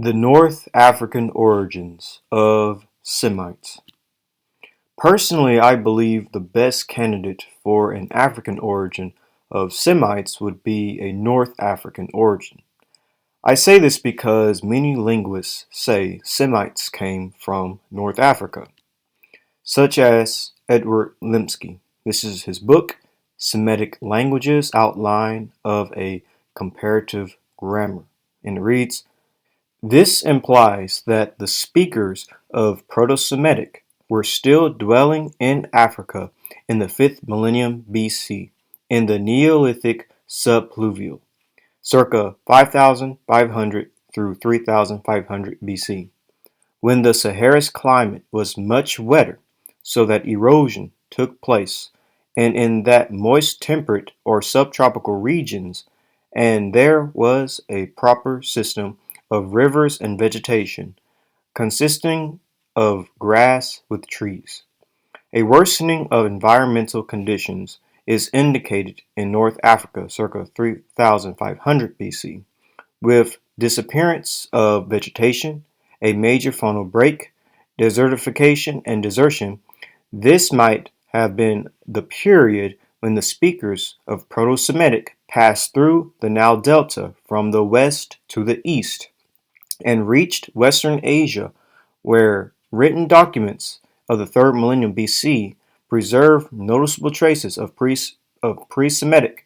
The North African origins of Semites. Personally, I believe the best candidate for an African origin of Semites would be a North African origin. I say this because many linguists say Semites came from North Africa, such as Edward Lemsky. This is his book, Semitic Languages: Outline of a Comparative Grammar. And it reads, this implies that the speakers of Proto-Semitic were still dwelling in Africa in the 5th millennium BC in the Neolithic subpluvial, circa 5500 through 3500 BC, when the Sahara's climate was much wetter, so that erosion took place, and in that moist temperate or subtropical regions, and there was a proper system of rivers and vegetation, consisting of grass with trees. A worsening of environmental conditions is indicated in North Africa circa 3500 BC, with disappearance of vegetation, a major faunal break, desertification, and desertion. This might have been the period when the speakers of Proto-Semitic passed through the Nile Delta from the west to the east and reached Western Asia, where written documents of the 3rd millennium BC preserve noticeable traces of pre-Semitic,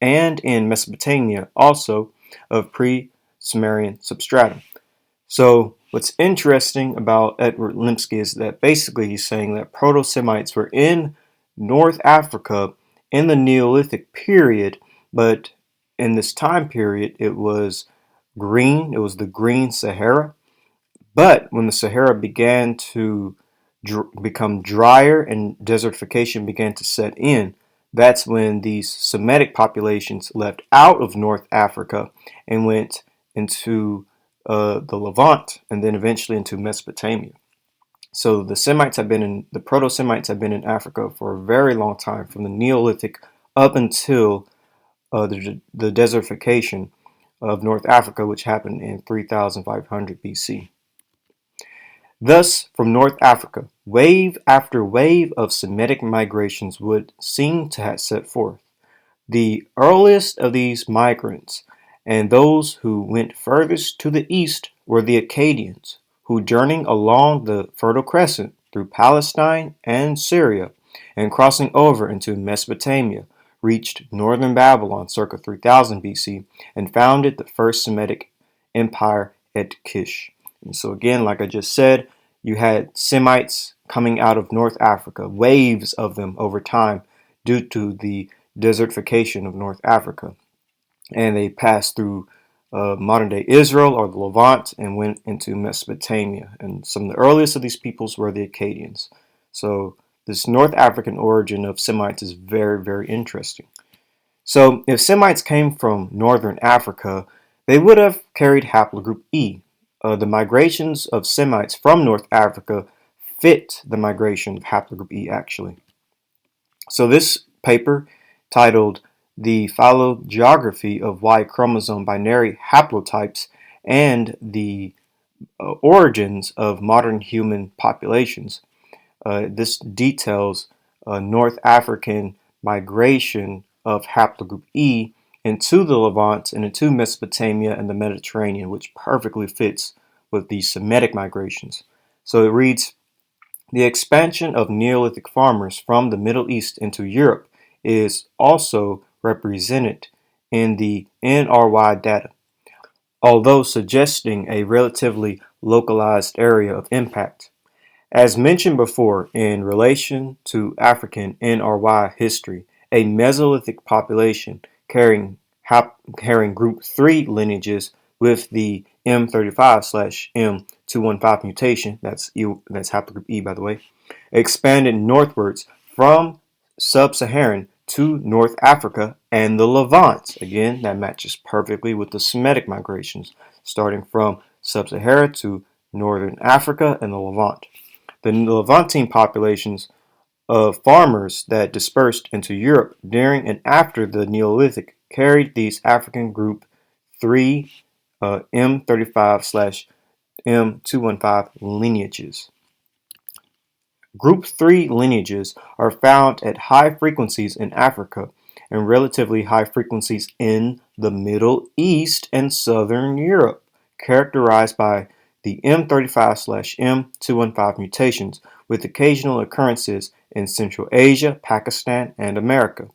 and in Mesopotamia also of pre-Sumerian substratum. So what's interesting about Edward Lemsky is that basically he's saying that Proto-Semites were in North Africa in the Neolithic period, but in this time period it was the Green Sahara. But when the Sahara began to become drier and desertification began to set in, that's when these Semitic populations left out of North Africa and went into the Levant and then eventually into Mesopotamia. So the Proto-Semites have been in Africa for a very long time, from the Neolithic up until the desertification of North Africa, which happened in 3500 BC. Thus, from North Africa, wave after wave of Semitic migrations would seem to have set forth. The earliest of these migrants, and those who went furthest to the east, were the Akkadians, who, journeying along the Fertile Crescent through Palestine and Syria, and crossing over into Mesopotamia, reached northern Babylon circa 3000 BC and founded the first Semitic empire at Kish. And so again, like I just said, you had Semites coming out of North Africa, waves of them over time due to the desertification of North Africa. And they passed through modern-day Israel or the Levant and went into Mesopotamia. And some of the earliest of these peoples were the Akkadians. So this North African origin of Semites is very, very interesting. So if Semites came from northern Africa, they would have carried haplogroup E. The migrations of Semites from North Africa fit the migration of haplogroup E, actually. So this paper, titled The Phylogeography of Y Chromosome Binary Haplotypes and the Origins of Modern Human Populations, this details North African migration of haplogroup E into the Levant and into Mesopotamia and the Mediterranean, which perfectly fits with the Semitic migrations. So it reads, the expansion of Neolithic farmers from the Middle East into Europe is also represented in the NRY data, although suggesting a relatively localized area of impact. As mentioned before, in relation to African NRY history, a Mesolithic population carrying group 3 lineages with the M35/M215 mutation, that's haplogroup E by the way, expanded northwards from sub-Saharan to North Africa and the Levant. Again, that matches perfectly with the Semitic migrations, starting from sub-Sahara to northern Africa and the Levant. The Levantine populations of farmers that dispersed into Europe during and after the Neolithic carried these African group 3 M35/M215 lineages. Group 3 lineages are found at high frequencies in Africa and relatively high frequencies in the Middle East and Southern Europe, characterized by the M35/M215 mutations, with occasional occurrences in Central Asia, Pakistan, and America.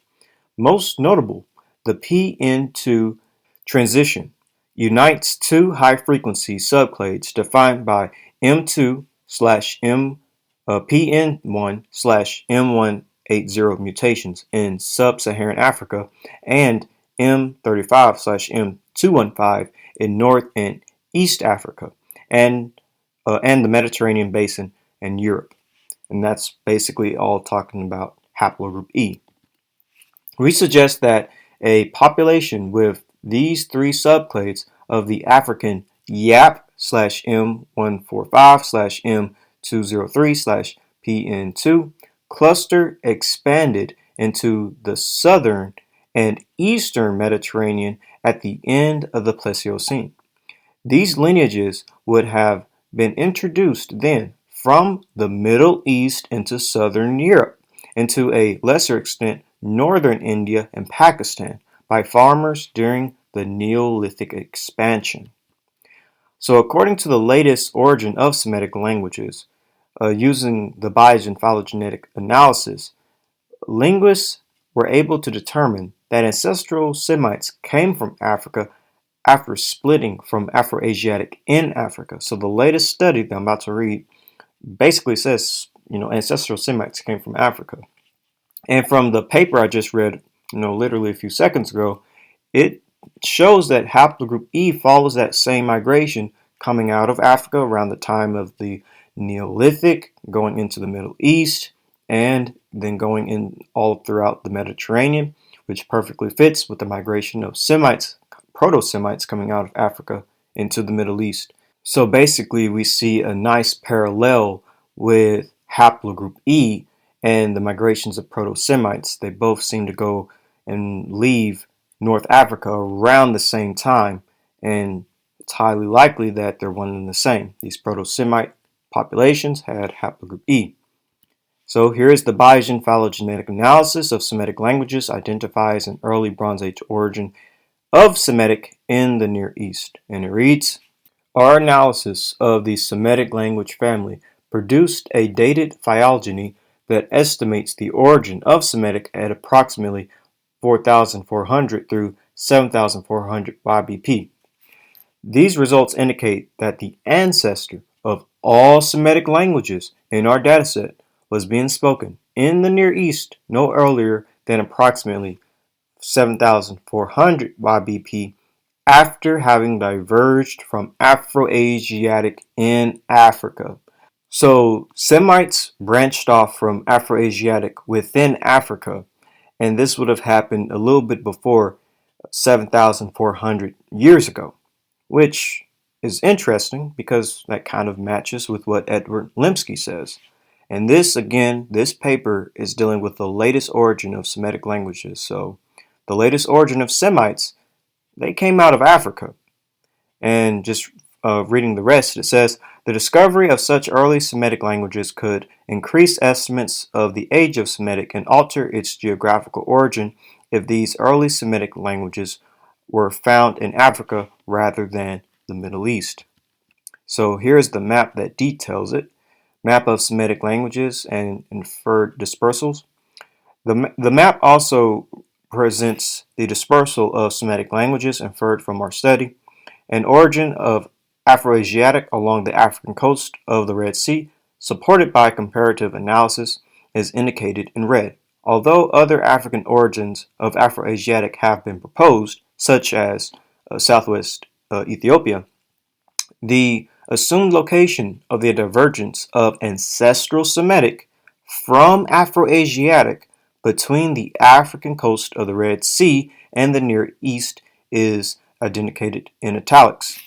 Most notable, the PN2 transition unites two high-frequency subclades defined by M2/M PN1/M180 mutations in sub-Saharan Africa and M35/M215 in North and East Africa and the Mediterranean basin and Europe. And that's basically all talking about haplogroup E. We suggest that a population with these three subclades of the African YAP/M145/M203/PN2 cluster expanded into the southern and eastern Mediterranean at the end of the Pleistocene. These lineages would have been introduced then from the Middle East into southern Europe, and to a lesser extent northern India and Pakistan by farmers during the Neolithic expansion. So according to the latest origin of Semitic languages, using the Bayesian phylogenetic analysis, linguists were able to determine that ancestral Semites came from Africa after splitting from Afroasiatic in Africa. So the latest study that I'm about to read basically says, ancestral Semites came from Africa. And from the paper I just read, literally a few seconds ago, it shows that haplogroup E follows that same migration coming out of Africa around the time of the Neolithic, going into the Middle East, and then going in all throughout the Mediterranean, which perfectly fits with the migration of Semites, Proto-Semites coming out of Africa into the Middle East. So basically, we see a nice parallel with haplogroup E and the migrations of Proto-Semites. They both seem to go and leave North Africa around the same time, and it's highly likely that they're one and the same. These Proto-Semite populations had haplogroup E. So here is the Bayesian phylogenetic analysis of Semitic languages identifies an early Bronze Age origin of Semitic in the Near East. And it reads, our analysis of the Semitic language family produced a dated phylogeny that estimates the origin of Semitic at approximately 4,400 through 7,400 YBP. These results indicate that the ancestor of all Semitic languages in our dataset was being spoken in the Near East no earlier than approximately 7,400 YBP after having diverged from Afroasiatic in Africa. So Semites branched off from Afroasiatic within Africa, and this would have happened a little bit before 7,400 years ago, which is interesting because that kind of matches with what Edward Lemsky says. And this paper is dealing with the latest origin of Semitic languages. So the latest origin of Semites, they came out of Africa. And just reading the rest, it says, the discovery of such early Semitic languages could increase estimates of the age of Semitic and alter its geographical origin if these early Semitic languages were found in Africa rather than the Middle East. So here's the map that details it. Map of Semitic languages and inferred dispersals. The map also presents the dispersal of Semitic languages inferred from our study. An origin of Afroasiatic along the African coast of the Red Sea, supported by comparative analysis, is indicated in red. Although other African origins of Afroasiatic have been proposed, such as southwest Ethiopia, the assumed location of the divergence of ancestral Semitic from Afroasiatic between the African coast of the Red Sea and the Near East is indicated in italics.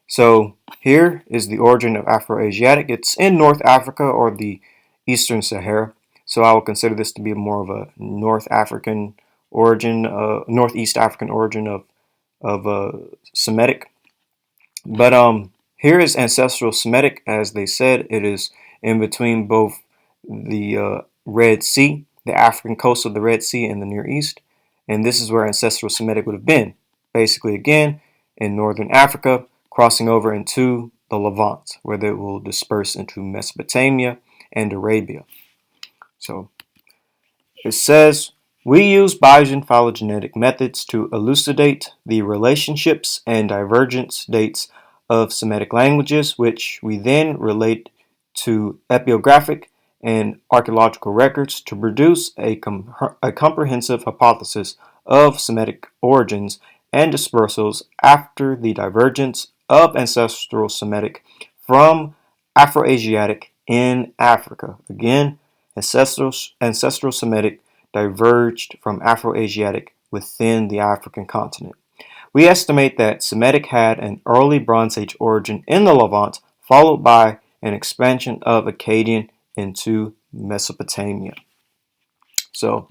So here is the origin of Afroasiatic. It's in North Africa or the Eastern Sahara. So I will consider this to be more of a North African origin, Northeast African origin of Semitic. But here is ancestral Semitic, as they said. It is in between both the Red Sea, the African coast of the Red Sea, and the Near East. And this is where ancestral Semitic would have been. Basically, again, in northern Africa, crossing over into the Levant, where they will disperse into Mesopotamia and Arabia. So it says, we use Bayesian phylogenetic methods to elucidate the relationships and divergence dates of Semitic languages, which we then relate to epigraphic and archaeological records to produce a comprehensive hypothesis of Semitic origins and dispersals after the divergence of ancestral Semitic from Afroasiatic in Africa. Again, ancestral Semitic diverged from Afroasiatic within the African continent. We estimate that Semitic had an early Bronze Age origin in the Levant, followed by an expansion of Akkadian into Mesopotamia. So,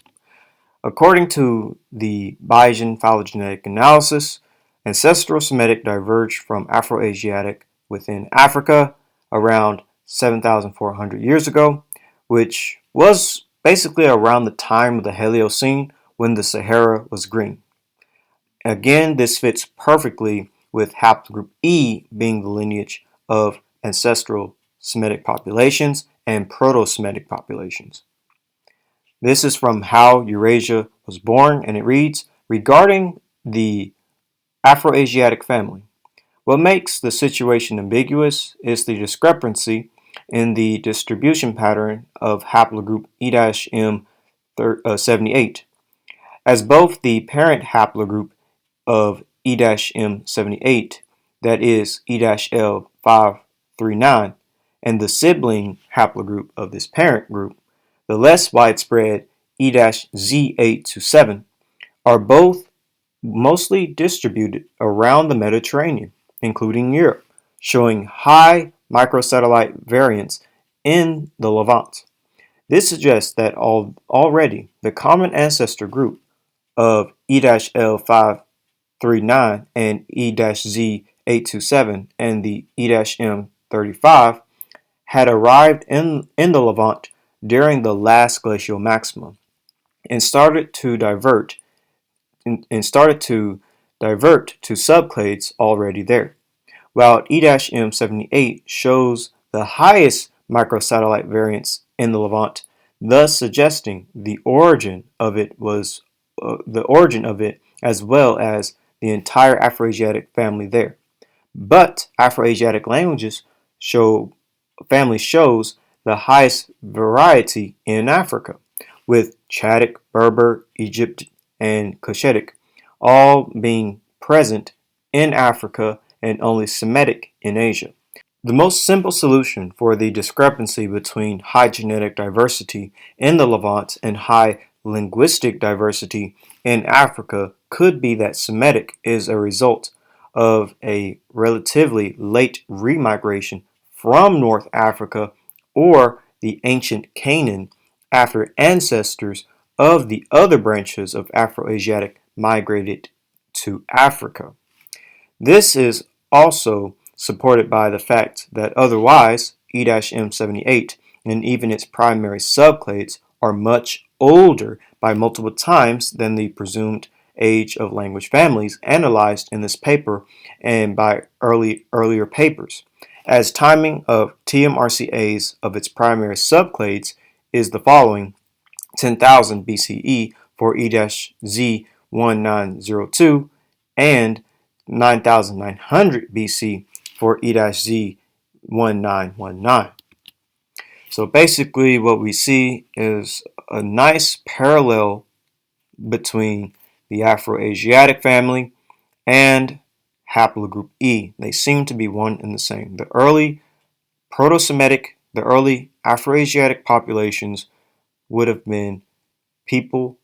according to the Bayesian phylogenetic analysis, ancestral Semitic diverged from Afroasiatic within Africa around 7,400 years ago, which was basically around the time of the Heliocene when the Sahara was green. Again, this fits perfectly with haplogroup E being the lineage of ancestral Semitic populations and Proto-Semitic populations. This is from How Eurasia Was Born, and it reads, regarding the Afroasiatic family, what makes the situation ambiguous is the discrepancy in the distribution pattern of haplogroup E-M78, as both the parent haplogroup of E-M78, that is E-L539, and the sibling haplogroup of this parent group, the less widespread E-Z827, are both mostly distributed around the Mediterranean, including Europe, showing high microsatellite variance in the Levant. This suggests that already the common ancestor group of E-L539 and E-Z827 and the E-M35 had arrived in the Levant during the Last Glacial Maximum and started to divert to subclades already there, while E-M78 shows the highest microsatellite variance in the Levant, thus suggesting the origin of it as well as the entire Afroasiatic family there. But Afroasiatic family shows the highest variety in Africa, with Chadic, Berber, Egypt, and Cushitic all being present in Africa and only Semitic in Asia. The most simple solution for the discrepancy between high genetic diversity in the Levant and high linguistic diversity in Africa could be that Semitic is a result of a relatively late remigration from North Africa or the ancient Canaan after ancestors of the other branches of Afroasiatic migrated to Africa. This is also supported by the fact that otherwise E-M78 and even its primary subclades are much older by multiple times than the presumed age of language families analyzed in this paper and by earlier papers, as timing of TMRCAs of its primary subclades is the following: 10,000 BCE for E-Z1902 and 9,900 BC for E-Z1919. So basically what we see is a nice parallel between the Afroasiatic family and haplogroup E. They seem to be one and the same. The early Proto-Semitic, the early Afroasiatic populations would have been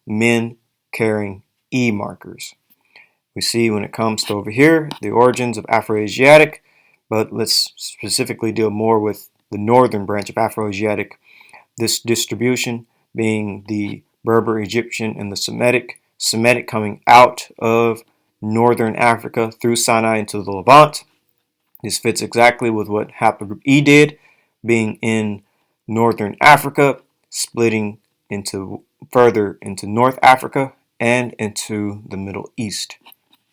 men carrying E markers. We see when it comes to over here, the origins of Afroasiatic, but let's specifically deal more with the northern branch of Afroasiatic, this distribution being the Berber, Egyptian, and the Semitic coming out of northern Africa through Sinai into the Levant. This fits exactly with what Haplogroup E did, being in northern Africa, splitting into further into North Africa and into the Middle East.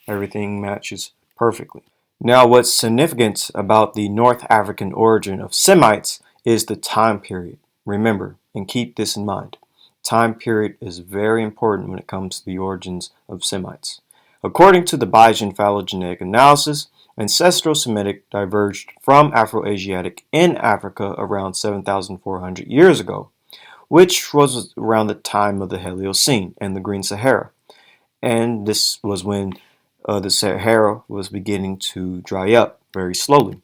Everything matches perfectly. Now, what's significant about the North African origin of Semites is the time period. Remember, and keep this in mind, time period is very important when it comes to the origins of Semites. According to the Bayesian phylogenetic analysis, ancestral Semitic diverged from Afroasiatic in Africa around 7,400 years ago, which was around the time of the Holocene and the Green Sahara. And this was when the Sahara was beginning to dry up very slowly.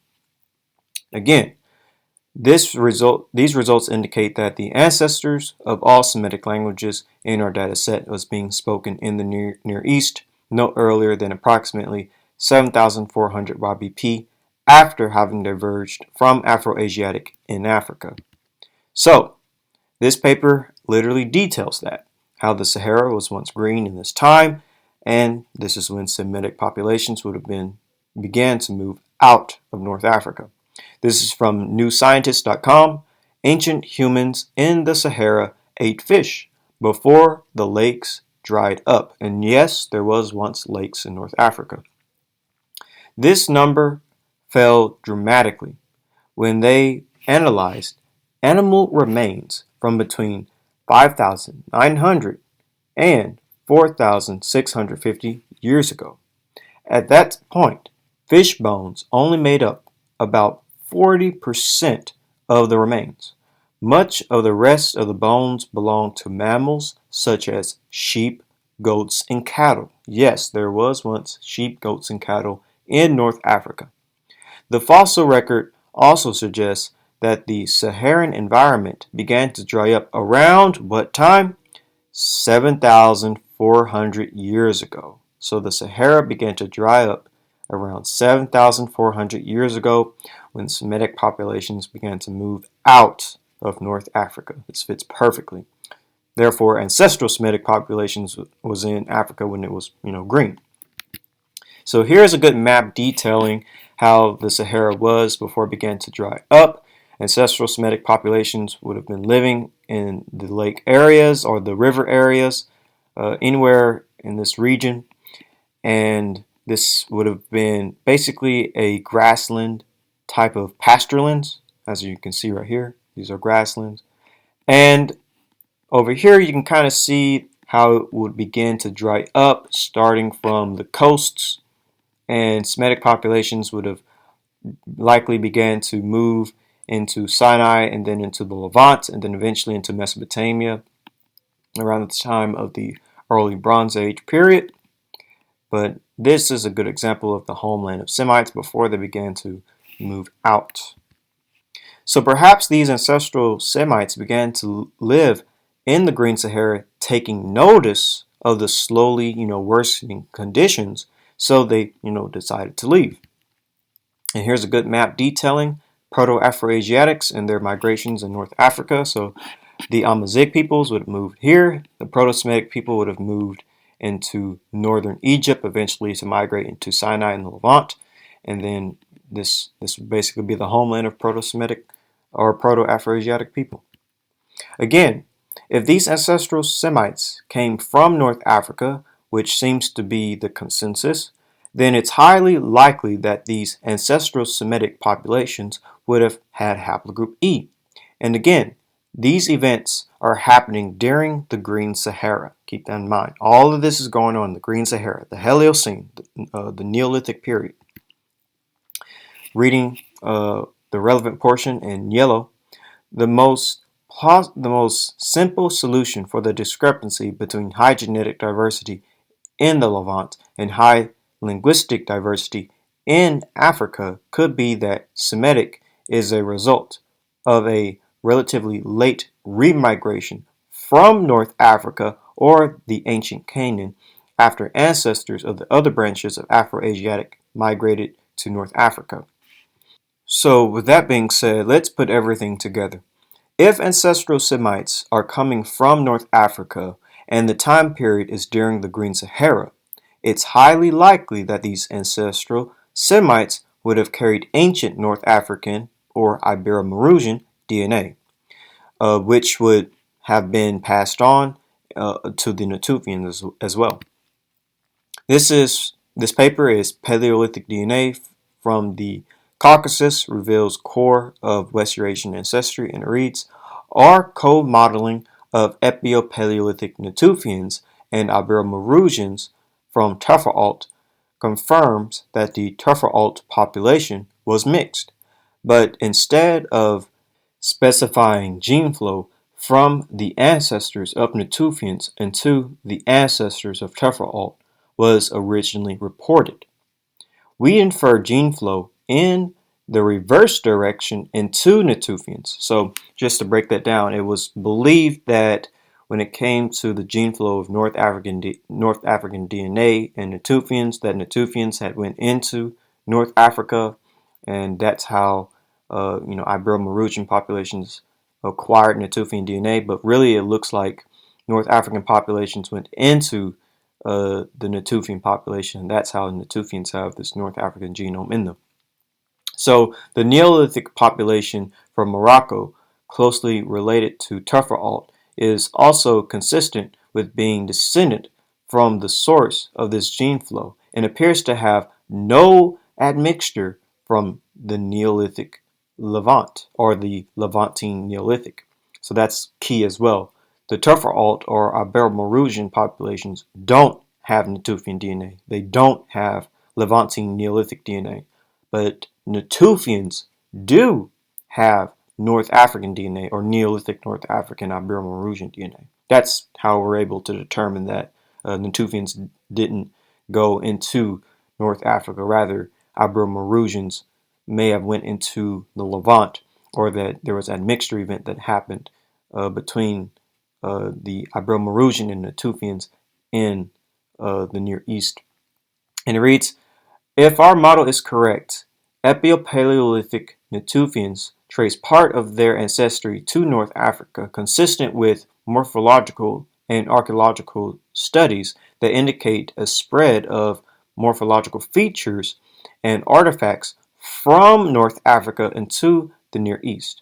Again, these results indicate that the ancestors of all Semitic languages in our data set was being spoken in the Near East no earlier than approximately 7,400 YBP after having diverged from Afroasiatic in Africa. So, this paper literally details that, how the Sahara was once green in this time, and this is when Semitic populations began to move out of North Africa. This is from newscientist.com. Ancient humans in the Sahara ate fish before the lakes dried up. And yes, there was once lakes in North Africa. This number fell dramatically when they analyzed animal remains from between 5,900 and 4,650 years ago. At that point, fish bones only made up about 40% of the remains. Much of the rest of the bones belonged to mammals such as sheep, goats, and cattle. Yes, there was once sheep, goats, and cattle in North Africa. The fossil record also suggests that the Saharan environment began to dry up around what time? 7,400 years ago. So the Sahara began to dry up around 7,400 years ago when Semitic populations began to move out of North Africa. This fits perfectly. Therefore, ancestral Semitic populations was in Africa when it was, green. So here's a good map detailing how the Sahara was before it began to dry up. Ancestral Semitic populations would have been living in the lake areas or the river areas, anywhere in this region. And this would have been basically a grassland type of pasturelands, as you can see right here. These are grasslands. And over here, you can kind of see how it would begin to dry up, starting from the coasts. And Semitic populations would have likely began to move into Sinai and then into the Levant and then eventually into Mesopotamia around the time of the early Bronze Age period. But this is a good example of the homeland of Semites before they began to move out. So perhaps these ancestral Semites began to live in the Green Sahara, taking notice of the slowly, worsening conditions, so they, decided to leave. And here's a good map detailing Proto-Afrasiatics and their migrations in North Africa. So the Amazigh peoples would have moved here. The Proto-Semitic people would have moved into northern Egypt, eventually to migrate into Sinai and the Levant. And then this would basically be the homeland of Proto-Semitic or Proto-Afrasiatic people. Again, if these ancestral Semites came from North Africa, which seems to be the consensus, then it's highly likely that these ancestral Semitic populations would have had haplogroup E. And again, these events are happening during the Green Sahara. Keep that in mind. All of this is going on in the Green Sahara, the Holocene, the Neolithic period. Reading the relevant portion in yellow, the most simple solution for the discrepancy between high genetic diversity in the Levant and high linguistic diversity in Africa could be that Semitic is a result of a relatively late remigration from North Africa or the ancient Canaan after ancestors of the other branches of Afroasiatic migrated to North Africa. So with that being said, let's put everything together. If ancestral Semites are coming from North Africa and the time period is during the Green Sahara, it's highly likely that these ancestral Semites would have carried ancient North African or Ibero-Maurusian DNA, which would have been passed on to the Natufians as well. This paper is Paleolithic DNA from the Caucasus reveals core of West Eurasian ancestry, and it reads, our co-modeling of Epio-Paleolithic Natufians and Ibero-Maurusians from Teferalt confirms that the Teferalt population was mixed, but instead of specifying gene flow from the ancestors of Natufians into the ancestors of Teferalt was originally reported. We infer gene flow in the reverse direction into Natufians. So just to break that down, it was believed that when it came to the gene flow of North African DNA and Natufians, that Natufians had went into North Africa, and that's how Ibero-Maurusian populations acquired Natufian DNA. But really, it looks like North African populations went into the Natufian population, and that's how Natufians have this North African genome in them. So the Neolithic population from Morocco, closely related to Teferalt, is also consistent with being descended from the source of this gene flow and appears to have no admixture from the Neolithic Levant or the Levantine Neolithic. So that's key as well. The Teferalt or Ibero-Maurusian populations don't have Natufian DNA. They don't have Levantine Neolithic DNA. But Natufians do have North African DNA or Neolithic North African Ibero-Maurusian DNA. That's how we're able to determine that Natufians didn't go into North Africa. Rather, Ibero-Maurusians may have went into the Levant, or that there was a mixture event that happened between the Ibero-Maurusian and Natufians in the Near East. And it reads, if our model is correct, Epio-Paleolithic Natufians trace part of their ancestry to North Africa, consistent with morphological and archaeological studies that indicate a spread of morphological features and artifacts from North Africa into the Near East.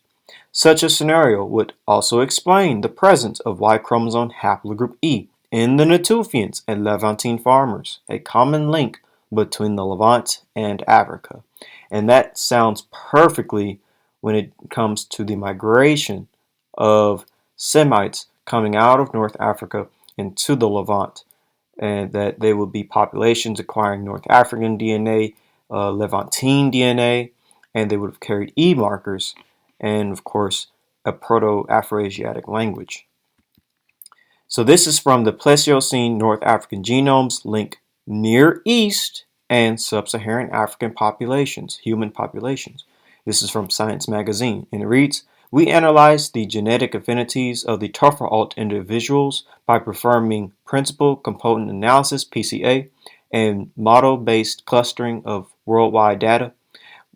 Such a scenario would also explain the presence of Y chromosome haplogroup E in the Natufians and Levantine farmers, a common link between the Levant and Africa. And that sounds perfectly when it comes to the migration of Semites coming out of North Africa into the Levant, and that they would be populations acquiring North African DNA, Levantine DNA, and they would have carried E markers, and of course a Proto-Afrasiatic language. So this is from the Pleistocene North African genomes link Near East and Sub-Saharan African populations, human populations. This is from Science Magazine, and it reads, we analyzed the genetic affinities of the Teferalt individuals by performing principal component analysis, PCA, and model-based clustering of worldwide data.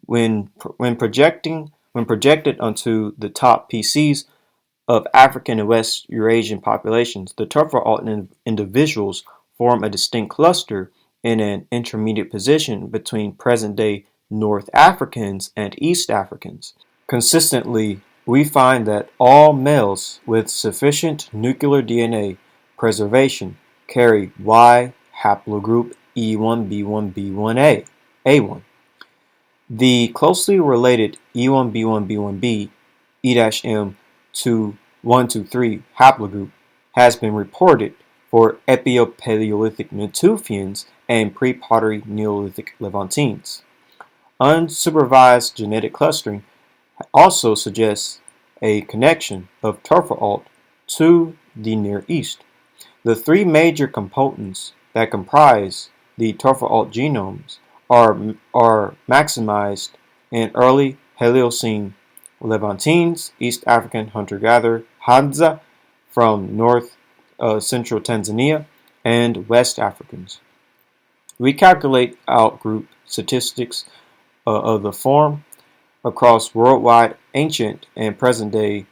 When projected onto the top PCs of African and West Eurasian populations, the Teferalt individuals form a distinct cluster in an intermediate position between present-day North Africans and East Africans. Consistently, we find that all males with sufficient nuclear DNA preservation carry Y haplogroup E1B1B1A, A1. The closely related E1B1B1B, E-M2-123 haplogroup has been reported for Epio-Paleolithic Natufians and pre-Pottery Neolithic Levantines. Unsupervised genetic clustering also suggests a connection of Teferalt to the Near East. The three major components that comprise the Teferalt genomes are maximized in early Paleocene Levantines, East African hunter-gatherer Hadza from north central Tanzania, and West Africans. We calculate outgroup statistics of the form across worldwide ancient and present-day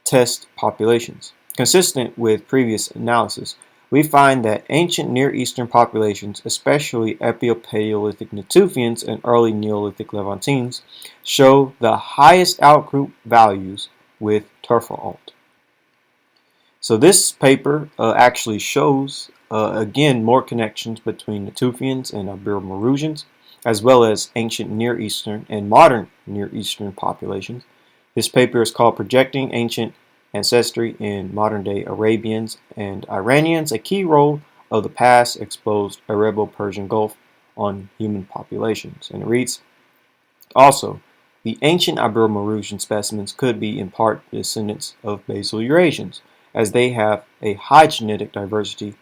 test populations. Consistent with previous analysis, we find that ancient Near Eastern populations, especially Epio-Paleolithic Natufians and early Neolithic Levantines, show the highest outgroup values with Turfalt. So this paper actually shows, again, more connections between Natufians and Ibero-Maurusians, as well as ancient Near Eastern and modern Near Eastern populations. This paper is called Projecting Ancient Ancestry in Modern-Day Arabians and Iranians, a key role of the past exposed Arabo-Persian Gulf on human populations. And it reads, also, the ancient Ibero-Maurusian specimens could be in part descendants of basal Eurasians, as they have a high genetic diversity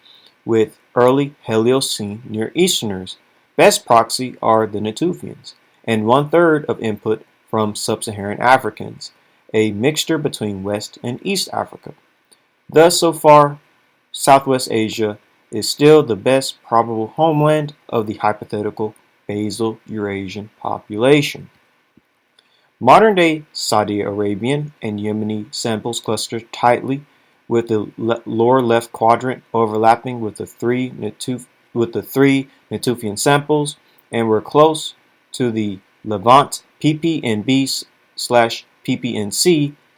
with early Paleocene Near Easterners. Best proxy are the Natufians, and 1/3 of input from sub-Saharan Africans, a mixture between West and East Africa. Thus, so far, Southwest Asia is still the best probable homeland of the hypothetical basal Eurasian population. Modern-day Saudi Arabian and Yemeni samples cluster tightly, with the lower left quadrant overlapping with the three Natufian samples, and we're close to the Levant PPNB/PPNC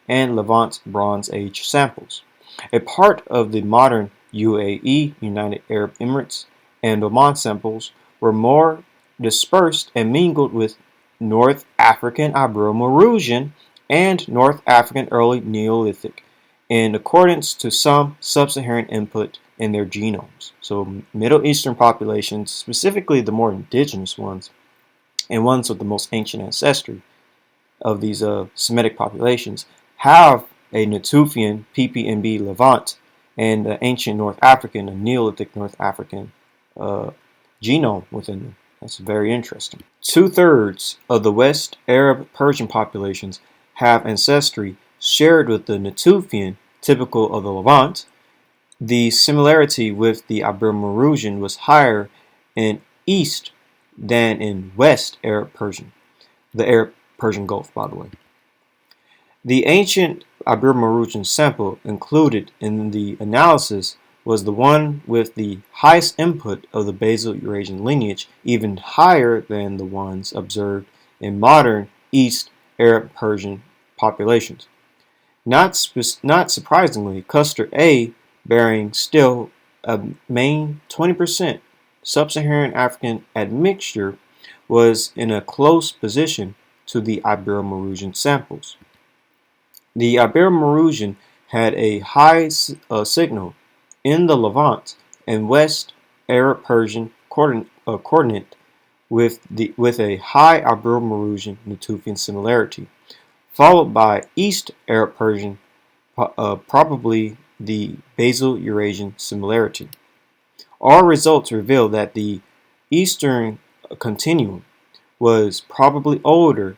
and Levant Bronze Age samples. A part of the modern UAE, United Arab Emirates, and Oman samples were more dispersed and mingled with North African Ibero-Maurusian and North African Early Neolithic, in accordance to some sub-Saharan input in their genomes. So Middle Eastern populations, specifically the more indigenous ones, and ones with the most ancient ancestry of these Semitic populations, have a Natufian PPNB Levant and the ancient North African, a Neolithic North African genome within them. That's very interesting. 2/3 of the West Arab Persian populations have ancestry shared with the Natufian, typical of the Levant. The similarity with the Ibero-Maurusian was higher in East than in West Arab Persian, the Arab Persian Gulf, by the way. The ancient Ibero-Maurusian sample included in the analysis was the one with the highest input of the basal Eurasian lineage, even higher than the ones observed in modern East Arab Persian populations. Not surprisingly, cluster A, bearing still a main 20% sub-Saharan African admixture, was in a close position to the Ibero-Maurusian samples. The Ibero-Maurusian had a high signal in the Levant and West Arab Persian coordinate with a high Ibero-Maurusian Natufian similarity, followed by East Arab Persian, probably the basal Eurasian similarity. Our results reveal that the Eastern continuum was probably older,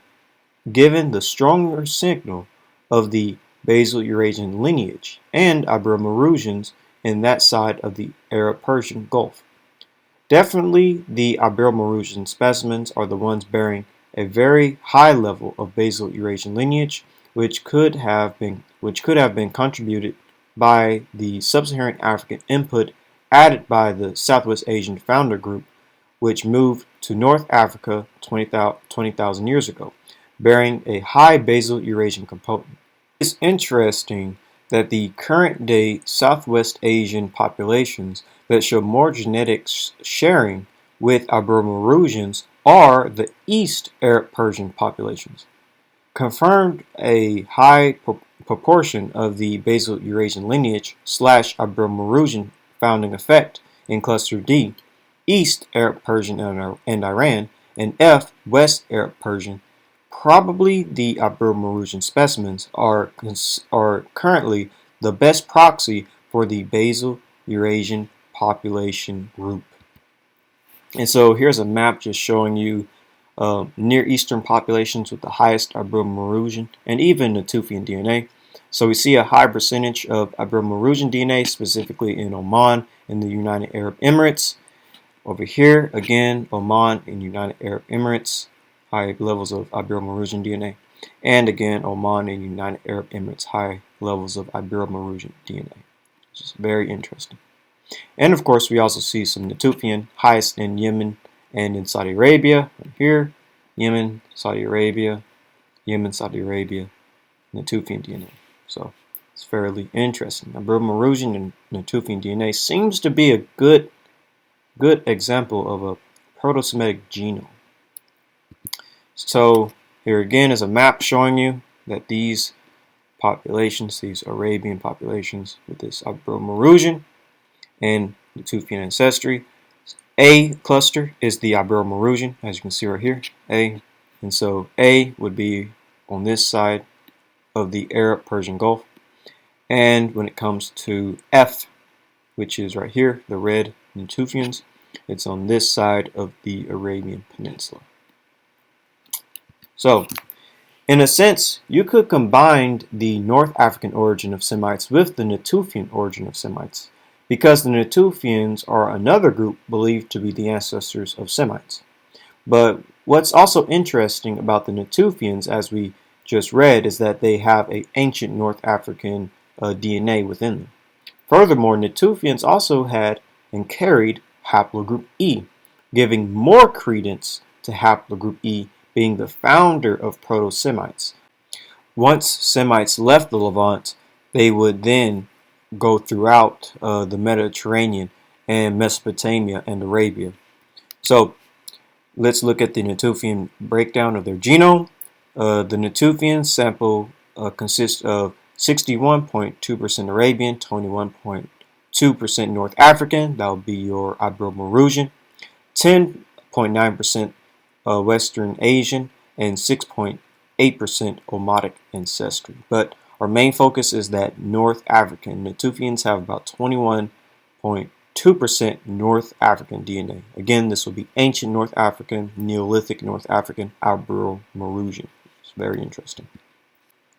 given the stronger signal of the basal Eurasian lineage and Ibero-Maurusians in that side of the Arab-Persian Gulf. Definitely the Ibero-Maurusian specimens are the ones bearing a very high level of basal Eurasian lineage, which could have been contributed by the sub-Saharan African input added by the Southwest Asian founder group, which moved to North Africa 20,000 years ago, bearing a high basal Eurasian component. It's interesting that the current day Southwest Asian populations that show more genetic sharing with Ibero-Maurusians are the East Arab Persian populations, confirmed a high proportion of the basal Eurasian lineage / Ibero-Maurusian founding effect in cluster D, East Arab Persian and Iran, and F, West Arab Persian. Probably the Ibero-Maurusian specimens are currently the best proxy for the basal Eurasian population group. And so here's a map just showing you Near Eastern populations with the highest Ibero-Maurusian and even Natufian DNA. So we see a high percentage of Ibero-Maurusian DNA, specifically in Oman and the United Arab Emirates. Over here, again, Oman and United Arab Emirates, high levels of Ibero-Maurusian DNA. And again, Oman and United Arab Emirates, high levels of Ibero-Maurusian DNA. Which is very interesting. And of course, we also see some Natufian, highest in Yemen and in Saudi Arabia. Here, Yemen, Saudi Arabia, Yemen, Saudi Arabia, Natufian DNA. So it's fairly interesting. Now, Berber-Marusian and Natufian DNA seems to be a good example of a Proto-Semitic genome. So here again is a map showing you that these populations, these Arabian populations with this Ibero-Marusian and Natufian ancestry. A cluster is the Ibero-Marusian, as you can see right here, A. And so A would be on this side of the Arab-Persian Gulf. And when it comes to F, which is right here, the red Natufians, it's on this side of the Arabian Peninsula. So, in a sense, you could combine the North African origin of Semites with the Natufian origin of Semites, because the Natufians are another group believed to be the ancestors of Semites. But what's also interesting about the Natufians, as we just read, is that they have an ancient North African DNA within them. Furthermore, Natufians also had and carried haplogroup E, giving more credence to haplogroup E being the founder of Proto-Semites. Once Semites left the Levant, they would then go throughout the Mediterranean and Mesopotamia and Arabia. So let's look at the Natufian breakdown of their genome. The Natufian sample consists of 61.2% Arabian, 21.2% North African, that would be your Ibero-Marusian, 10.9% Western Asian, and 6.8% Omotic ancestry. But our main focus is that North African. Natufians have about 21.2% North African DNA. Again, this will be ancient North African, Neolithic North African, Ibero-Marusian. It's very interesting.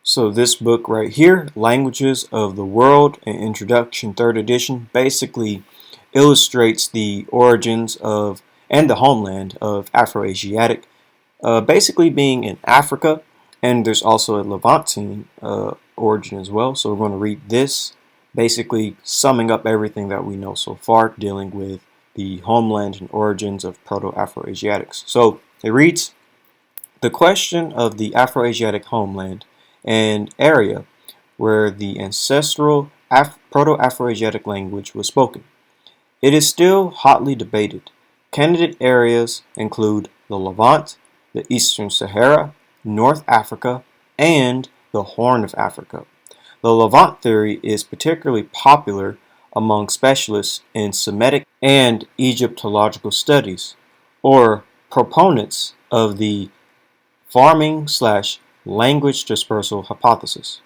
So this book right here, Languages of the World, an Introduction, 3rd edition, basically illustrates the origins of and the homeland of Afroasiatic, basically being in Africa, and there's also a Levantine origin as well. So we're going to read this, basically summing up everything that we know so far, dealing with the homeland and origins of Proto-Afroasiatics. So it reads, the question of the Afroasiatic homeland and area where the ancestral Proto-Afroasiatic language was spoken. It is still hotly debated. Candidate areas include the Levant, the Eastern Sahara, North Africa, and the Horn of Africa. The Levant theory is particularly popular among specialists in Semitic and Egyptological studies, or proponents of the farming/language dispersal hypothesis.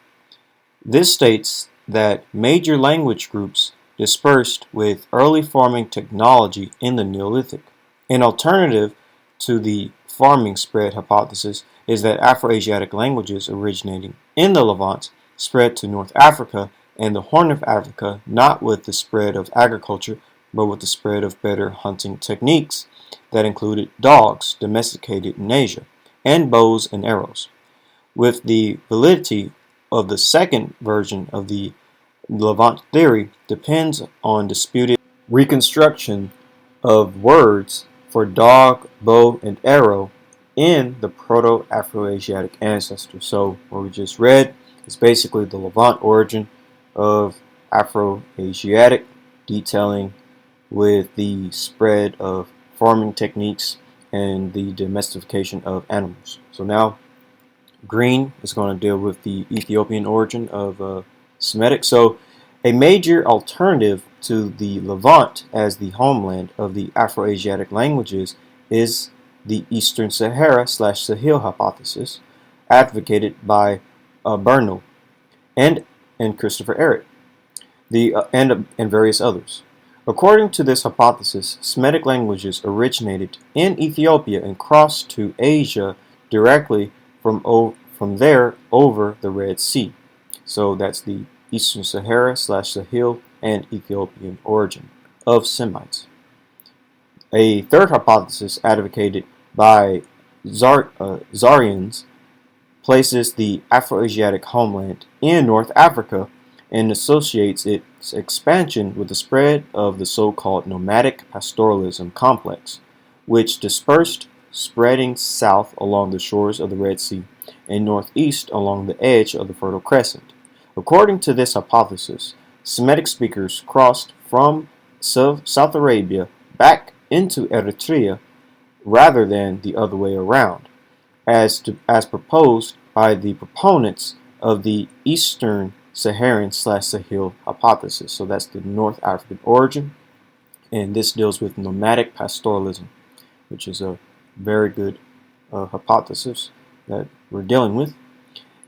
This states that major language groups dispersed with early farming technology in the Neolithic. An alternative to the farming spread hypothesis is that Afroasiatic languages originating in the Levant spread to North Africa and the Horn of Africa, not with the spread of agriculture, but with the spread of better hunting techniques that included dogs domesticated in Asia, and bows and arrows. With the validity of the second version of the Levant theory depends on disputed reconstruction of words for dog, bow, and arrow in the Proto-Afroasiatic ancestors. So what we just read is basically the Levant origin of Afroasiatic, detailing with the spread of farming techniques and the domestication of animals. So now Green is going to deal with the Ethiopian origin of Semitic. So a major alternative to the Levant as the homeland of the Afroasiatic languages is the Eastern Sahara/Sahel hypothesis, advocated by Bernal and Christopher Ehret, and various others. According to this hypothesis, Semitic languages originated in Ethiopia and crossed to Asia directly from there over the Red Sea. So that's the Eastern Sahara/Sahel and Ethiopian origin of Semites. A third hypothesis advocated by Zarians places the Afroasiatic homeland in North Africa and associates it Semite's expansion with the spread of the so-called nomadic pastoralism complex, which dispersed, spreading south along the shores of the Red Sea and northeast along the edge of the Fertile Crescent. According to this hypothesis, Semitic speakers crossed from South Arabia back into Eritrea rather than the other way around, as proposed by the proponents of the Eastern Saharan/Sahel hypothesis. So that's the North African origin, and this deals with nomadic pastoralism, which is a very good hypothesis that we're dealing with.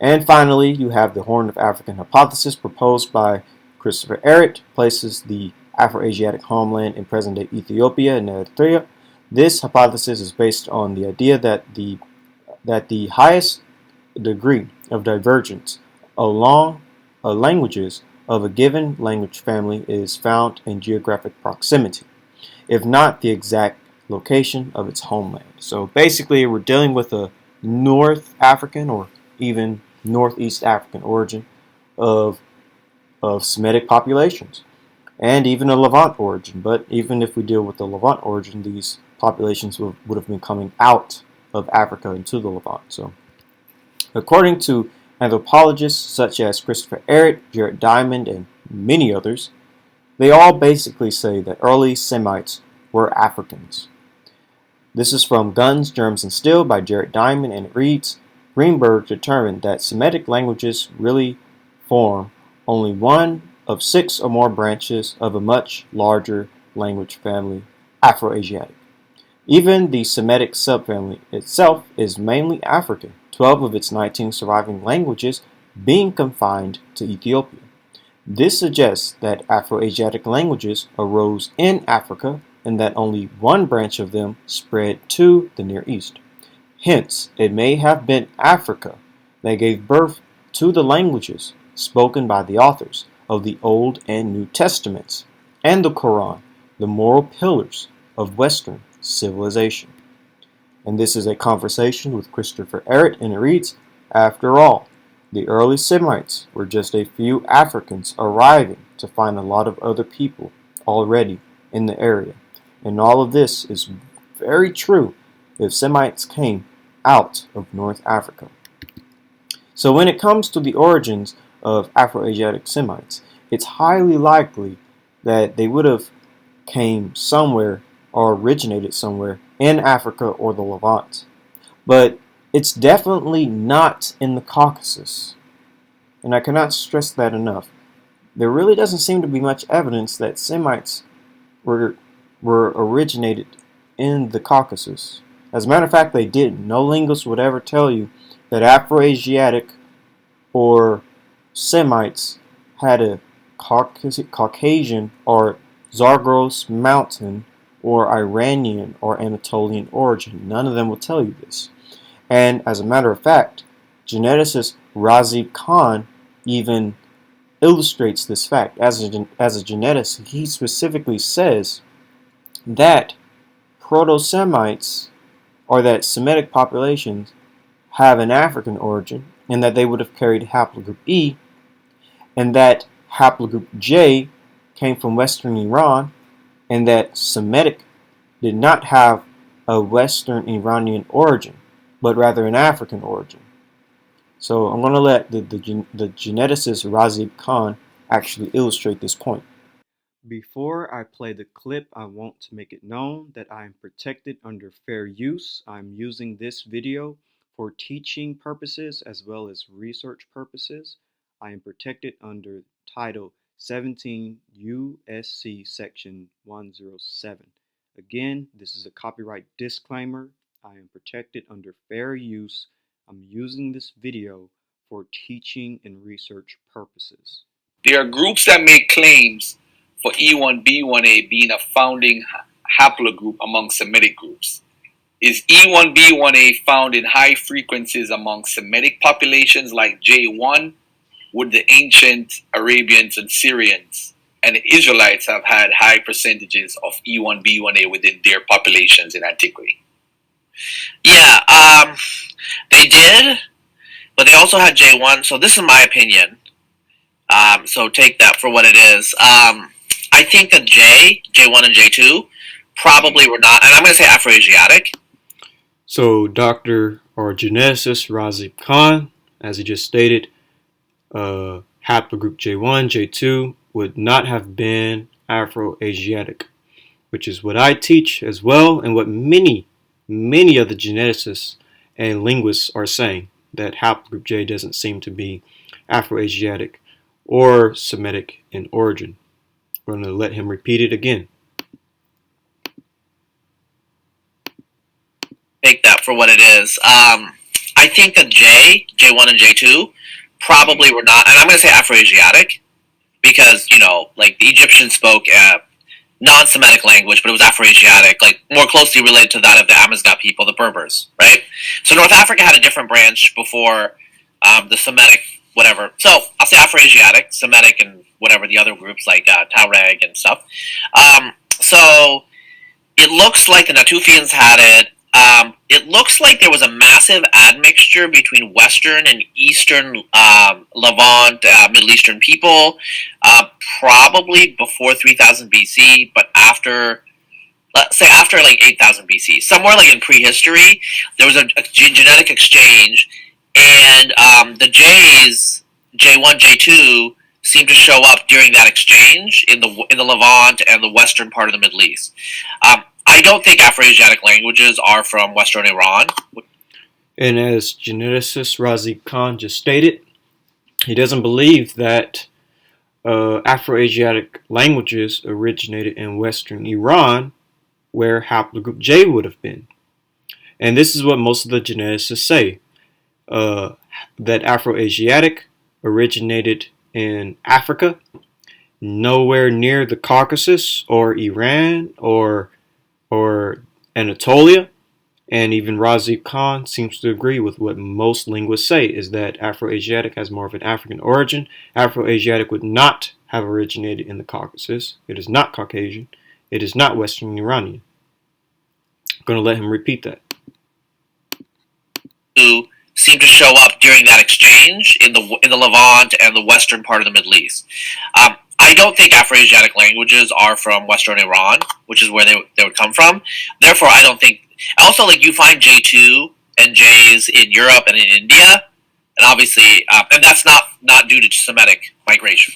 And finally, you have the Horn of African hypothesis proposed by Christopher Ehret, places the Afroasiatic homeland in present-day Ethiopia and Eritrea. This hypothesis is based on the idea that the highest degree of divergence along languages of a given language family is found in geographic proximity, if not the exact location of its homeland. So basically, we're dealing with a North African or even Northeast African origin of Semitic populations, and even a Levant origin. But even if we deal with the Levant origin, these populations would have been coming out of Africa into the Levant. So, according to anthropologists such as Christopher Ehret, Jared Diamond, and many others, they all basically say that early Semites were Africans. This is from Guns, Germs, and Steel by Jared Diamond, and it reads, Greenberg determined that Semitic languages really form only one of 6 or more branches of a much larger language family, Afroasiatic. Even the Semitic subfamily itself is mainly African, 12 of its 19 surviving languages being confined to Ethiopia. This suggests that Afroasiatic languages arose in Africa and that only one branch of them spread to the Near East. Hence, it may have been Africa that gave birth to the languages spoken by the authors of the Old and New Testaments and the Quran, the moral pillars of Western civilization. And this is a conversation with Christopher Ehret, and it reads, After all, the early Semites were just a few Africans arriving to find a lot of other people already in the area. And all of this is very true if Semites came out of North Africa. So when it comes to the origins of Afroasiatic Semites, it's highly likely that they would have came somewhere or originated somewhere in Africa or the Levant. But it's definitely not in the Caucasus. And I cannot stress that enough. There really doesn't seem to be much evidence that Semites were originated in the Caucasus. As a matter of fact, they didn't. No linguist would ever tell you that Afroasiatic or Semites had a Caucasian or Zagros Mountain or Iranian or Anatolian origin. None of them will tell you this. And as a matter of fact, geneticist Razib Khan even illustrates this fact. As a geneticist, he specifically says that Proto-Semites, or that Semitic populations, have an African origin, and that they would have carried haplogroup E, and that haplogroup J came from Western Iran, and that Semitic did not have a Western Iranian origin, but rather an African origin. So I'm going to let the geneticist Razib Khan actually illustrate this point. Before I play the clip, I want to make it known that I am protected under fair use. I'm using this video for teaching purposes as well as research purposes. I am protected under Title 17 U.S.C. Section 107. Again, this is a copyright disclaimer. I am protected under fair use. I'm using this video for teaching and research purposes. There are groups that make claims for E1B1A being a founding haplogroup among Semitic groups. Is E1B1A found in high frequencies among Semitic populations like J1? Would the ancient Arabians and Syrians and the Israelites have had high percentages of E1B1A within their populations in antiquity? Yeah, they did, but they also had J1. So this is my opinion. So take that for what it is. I think that J1 and J2 probably were not, and I'm going to say Afroasiatic. So Dr. or geneticist Razib Khan, as he just stated, haplogroup J1, J2 would not have been Afroasiatic, which is what I teach as well, and what many of the geneticists and linguists are saying, that haplogroup J doesn't seem to be Afroasiatic or Semitic in origin. We're going to let him repeat it again. Take that for what it is. I think that J1 and J2 probably were not, and I'm going to say Afroasiatic, because, like the Egyptians spoke non-Semitic language, but it was Afroasiatic, like more closely related to that of the Amazigh people, the Berbers, right? So North Africa had a different branch before the Semitic, whatever. So I'll say Afroasiatic, Semitic, and whatever the other groups like Tuareg and stuff. So it looks like the Natufians had it. It looks like there was a massive admixture between Western and Eastern Levant, Middle Eastern people, probably before 3000 BC, but after, let's say after like 8000 BC, somewhere like in prehistory, there was a genetic exchange, and the J's, J1, J2, seem to show up during that exchange in the Levant and the western part of the Middle East. I don't think Afroasiatic languages are from Western Iran. And as geneticist Razib Khan just stated, he doesn't believe that Afroasiatic languages originated in Western Iran, where haplogroup J would have been. And this is what most of the geneticists say, that Afroasiatic originated in Africa, nowhere near the Caucasus or Iran or Anatolia. And even Razib Khan seems to agree with what most linguists say, is that Afroasiatic has more of an African origin. Afroasiatic would not have originated in the Caucasus. It is not Caucasian. It is not Western Iranian. I'm going to let him repeat that. Who seem to show up during that exchange in the Levant and the western part of the Middle East. I don't think Afroasiatic languages are from Western Iran, which is where they would come from. Therefore, I don't think. Also, like you find J2 and J's in Europe and in India, and obviously, and that's not due to Semitic migration.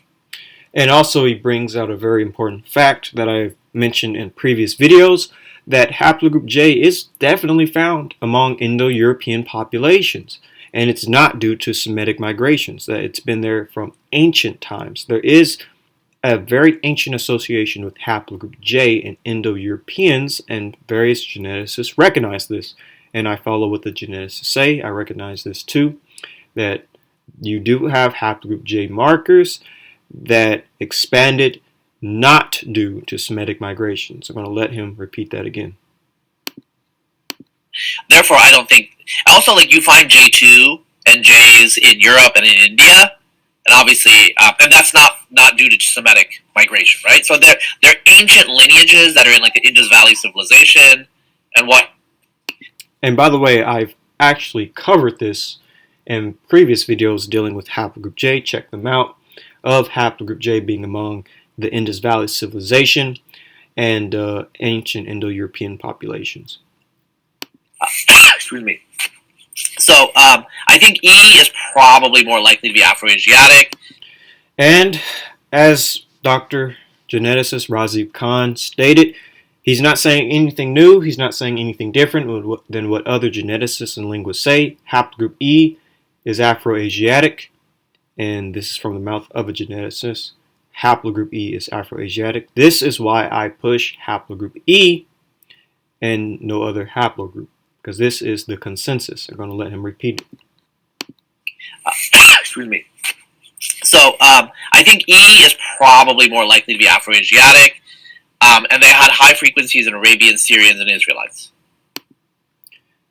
And also, he brings out a very important fact that I've mentioned in previous videos, that haplogroup J is definitely found among Indo-European populations, and it's not due to Semitic migrations, that it's been there from ancient times. There is a very ancient association with haplogroup J and Indo-Europeans, and various geneticists recognize this. And I follow what the geneticists say. I recognize this too, that you do have haplogroup J markers that expanded not due to Semitic migration. So I'm going to let him repeat that again. Therefore, I don't think. Also, like you find J2 and J's in Europe and in India, and obviously, and that's not due to Semitic migration, right? So they're ancient lineages that are in like the Indus Valley civilization, and what. And by the way, I've actually covered this in previous videos dealing with haplogroup J. Check them out, of haplogroup J being among the Indus Valley civilization and ancient Indo-European populations. Excuse me. So I think E is probably more likely to be Afroasiatic. And as Dr. geneticist Razib Khan stated, he's not saying anything new. He's not saying anything different than what other geneticists and linguists say. Haplogroup E is Afroasiatic, and this is from the mouth of a geneticist. Haplogroup E is Afroasiatic. This is why I push haplogroup E and no other haplogroup, because this is the consensus. I'm going to let him repeat it. Excuse me. So I think E is probably more likely to be Afroasiatic, and they had high frequencies in Arabians, Syrians, and Israelites.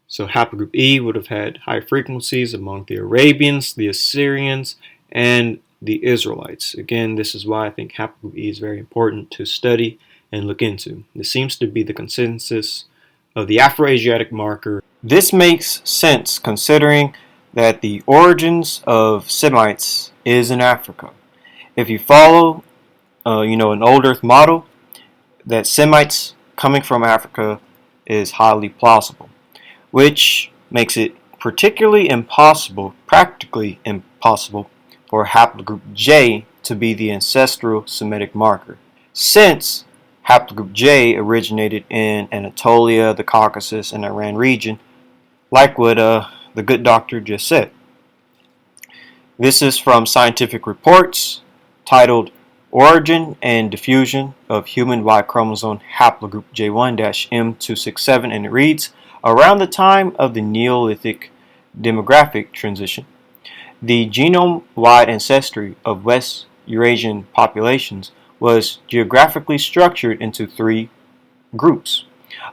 So haplogroup E would have had high frequencies among the Arabians, the Assyrians, and the Israelites. Again, this is why I think haplogroup E is very important to study and look into. This seems to be the consensus of the Afroasiatic marker. This makes sense considering that the origins of Semites is in Africa, If you follow, an old Earth model, that Semites coming from Africa is highly plausible, which makes it particularly impossible, practically impossible, for haplogroup J to be the ancestral Semitic marker, since haplogroup J originated in Anatolia, the Caucasus, and Iran region, like what the good doctor just said. This is from Scientific Reports, titled Origin and Diffusion of Human Y Chromosome Haplogroup J1-M267, and it reads, around the time of the Neolithic demographic transition, the genome-wide ancestry of West Eurasian populations was geographically structured into three groups.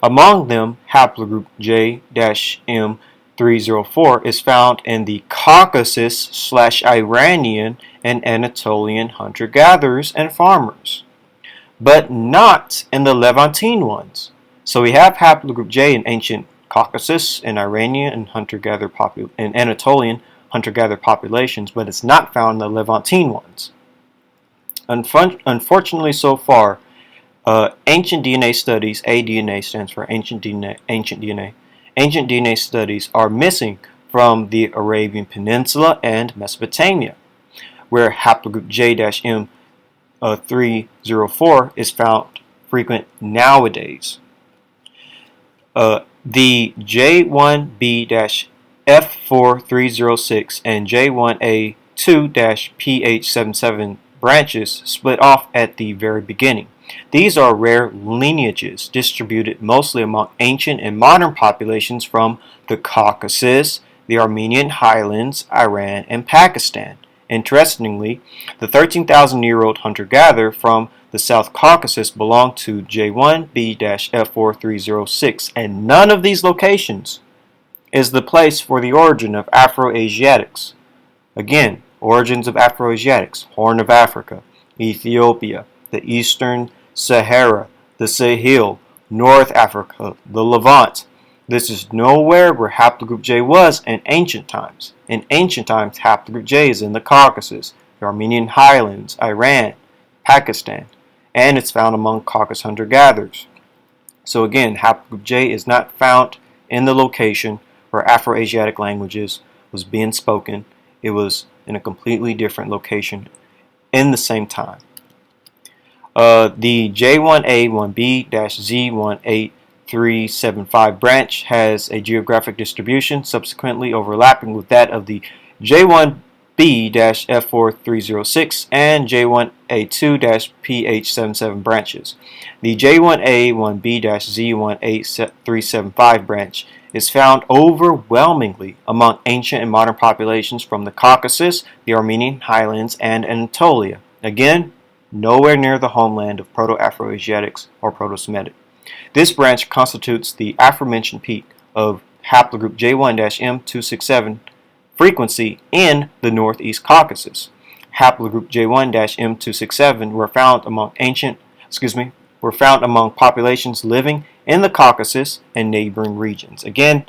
Among them, haplogroup J-M304 is found in the Caucasus/Iranian and Anatolian hunter-gatherers and farmers, but not in the Levantine ones. So we have haplogroup J in ancient Caucasus and Iranian and and Anatolian hunter-gatherer populations, but it's not found in the Levantine ones. Unfortunately, so far, ancient DNA studies, ADNA stands for ancient DNA, ancient DNA studies are missing from the Arabian Peninsula and Mesopotamia, where haplogroup J-M304 is found frequent nowadays. The J1B-F4306 and J1A2-PH77 branches split off at the very beginning. These are rare lineages distributed mostly among ancient and modern populations from the Caucasus, the Armenian highlands, Iran, and Pakistan. Interestingly, the 13,000-year-old hunter-gatherer from the South Caucasus belonged to J1B-F4306, and none of these locations is the place for the origin of Afroasiatics. Again, origins of Afroasiatics: Horn of Africa, Ethiopia, the Eastern Sahara, the Sahel, North Africa, the Levant. This is nowhere where haplogroup J was in ancient times. In ancient times, haplogroup J is in the Caucasus, the Armenian highlands, Iran, Pakistan, and it's found among Caucasus hunter-gatherers. So again, haplogroup J is not found in the location where Afroasiatic languages was being spoken. It was in a completely different location in the same time. The J1A1B-Z18375 branch has a geographic distribution subsequently overlapping with that of the J1B-F4306 and J1A2-PH77 branches. The J1A1B-Z18375 branch is found overwhelmingly among ancient and modern populations from the Caucasus, the Armenian highlands, and Anatolia. Again, nowhere near the homeland of Proto-Afroasiatics or Proto-Semitic. This branch constitutes the aforementioned peak of haplogroup J1-M267 frequency in the Northeast Caucasus. Haplogroup J1-M267 were found among populations living in the Caucasus and neighboring regions. Again,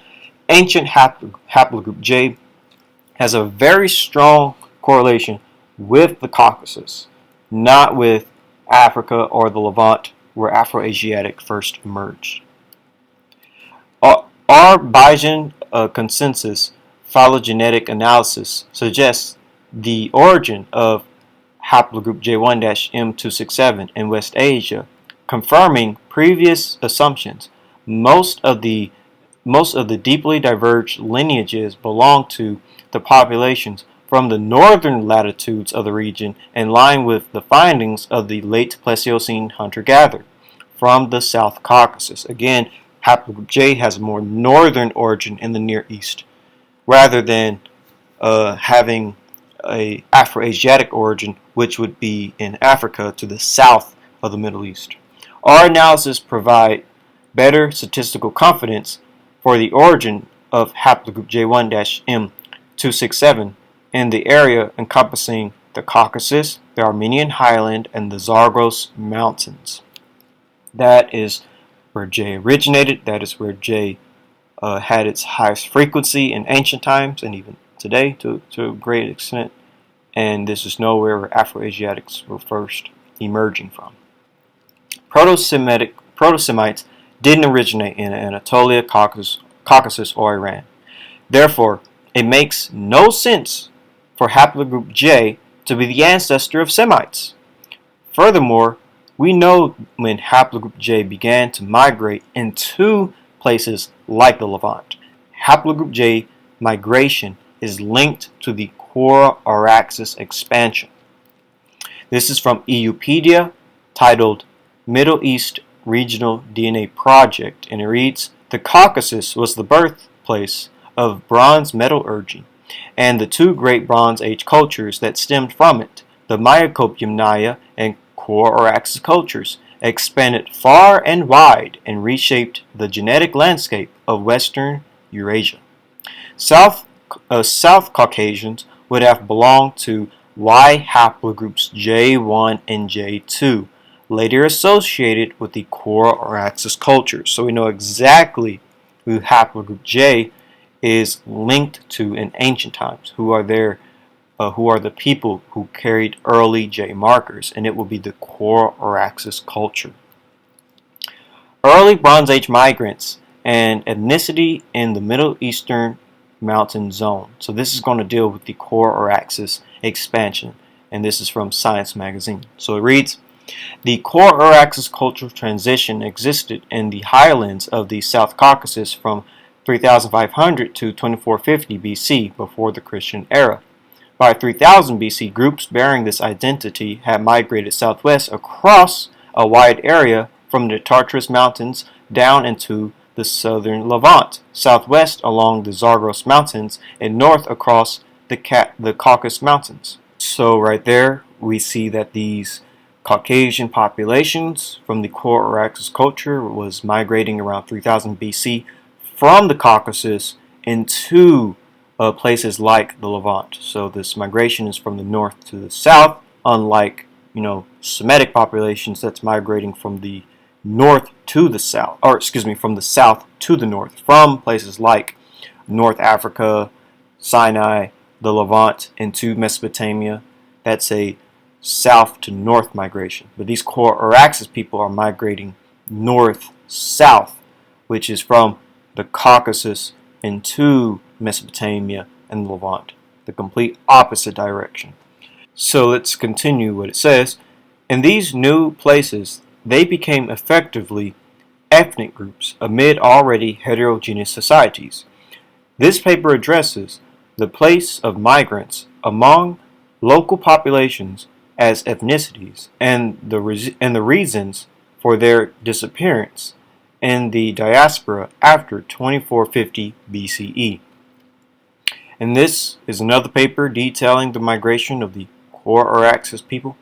ancient haplogroup J has a very strong correlation with the Caucasus, not with Africa or the Levant, where Afroasiatic first emerged. Our Bayesian consensus phylogenetic analysis suggests the origin of haplogroup J1-M267 in West Asia, confirming previous assumptions. Most of the deeply diverged lineages belong to the populations from the northern latitudes of the region, in line with the findings of the late Pleistocene hunter-gatherer from the South Caucasus. Again, haplogroup J has a more northern origin in the Near East, rather than having a Afroasiatic origin, which would be in Africa to the south of the Middle East. Our analysis provide better statistical confidence for the origin of haplogroup J1-M267 in the area encompassing the Caucasus, the Armenian highland, and the Zagros Mountains. That is where J originated. That is where J had its highest frequency in ancient times, and even today to a great extent. and this is nowhere where Afroasiatics were first emerging from. Proto-Semites didn't originate in Anatolia, Caucasus, or Iran. Therefore, it makes no sense for haplogroup J to be the ancestor of Semites. Furthermore, we know when haplogroup J began to migrate into places like the Levant. Haplogroup J migration is linked to the Coral-Araxes expansion. This is from EUpedia, titled Middle East Regional DNA Project, and it reads, "The Caucasus was the birthplace of bronze metallurgy and the two great Bronze Age cultures that stemmed from it, the Mycopumnia and Coral-Araxes cultures, expanded far and wide and reshaped the genetic landscape of Western Eurasia. South Caucasians would have belonged to Y haplogroups J1 and J2, later associated with the Coral-Araxes cultures." So we know exactly who haplogroup J is linked to in ancient times, who are the people who carried early J markers, and it will be the Coral-Araxes culture. Early Bronze Age migrants and ethnicity in the Middle Eastern mountain zone. So this is going to deal with the Coral-Araxes expansion, and this is from Science magazine. So it reads, "The Coral-Araxes cultural transition existed in the highlands of the South Caucasus from 3500 to 2450 BC, before the Christian era. By 3000 BC, groups bearing this identity had migrated southwest across a wide area from the Tartarus Mountains down into the southern Levant, southwest along the Zagros Mountains, and north across the Caucasus Mountains." So right there, we see that these Caucasian populations from the Coral-Araxes culture was migrating around 3000 BC from the Caucasus into places like the Levant. So this migration is from the north to the south, unlike Semitic populations that's migrating from the north to the south, or from the south to the north, from places like North Africa, Sinai, the Levant, into Mesopotamia. That's a south to north migration. But these Coral-Araxes people are migrating north-south, which is from the Caucasus into Mesopotamia and the Levant, the complete opposite direction. So let's continue what it says. "In these new places, they became effectively ethnic groups amid already heterogeneous societies. This paper addresses the place of migrants among local populations as ethnicities and the reasons for their disappearance in the diaspora after 2450 BCE. And this is another paper detailing the migration of the Coral-Araxes people.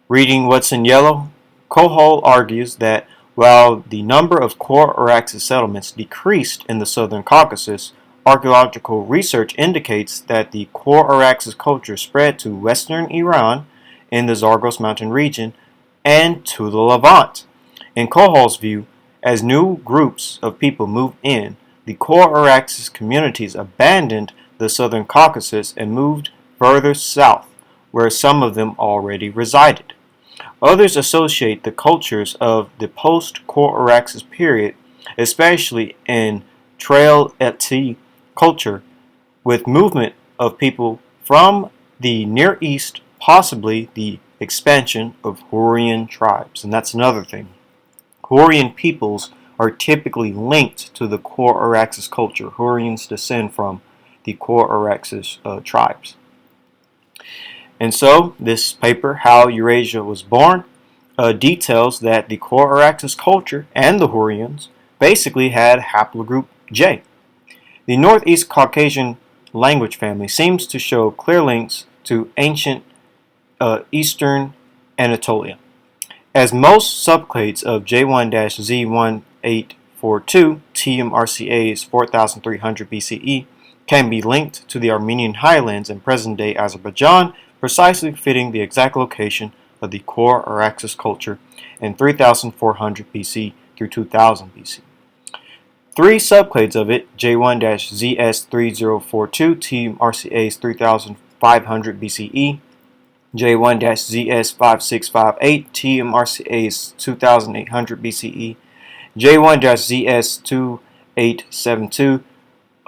Reading what's in yellow, Kohol argues that while the number of Coral-Araxes settlements decreased in the southern Caucasus, archaeological research indicates that the Coral-Araxes culture spread to western Iran in the Zagros mountain region and to the Levant. In Kohol's view, as new groups of people moved in, the Coral-Araxes communities abandoned the southern Caucasus and moved further south, where some of them already resided. Others associate the cultures of the post-Coral-Araxes period, especially in Trail et culture, with movement of people from the Near East, possibly the expansion of Horian tribes. And that's another thing. Horian peoples are typically linked to the Coral-Araxes culture. Horians descend from the Coral-Araxes tribes. And so this paper, How Eurasia Was Born, details that the Coral-Araxes culture and the Horians basically had haplogroup J. The Northeast Caucasian language family seems to show clear links to ancient Eastern Anatolia, as most subclades of J1-Z1842, TMRCA's 4300 BCE, can be linked to the Armenian highlands in present-day Azerbaijan, precisely fitting the exact location of the Coral-Araxes culture in 3400 BC through 2000 BC. Three subclades of it, J1-ZS3042, TMRCA's 3500 BCE, J1-ZS5658 TMRCA is 2800 BCE. J1-ZS2872,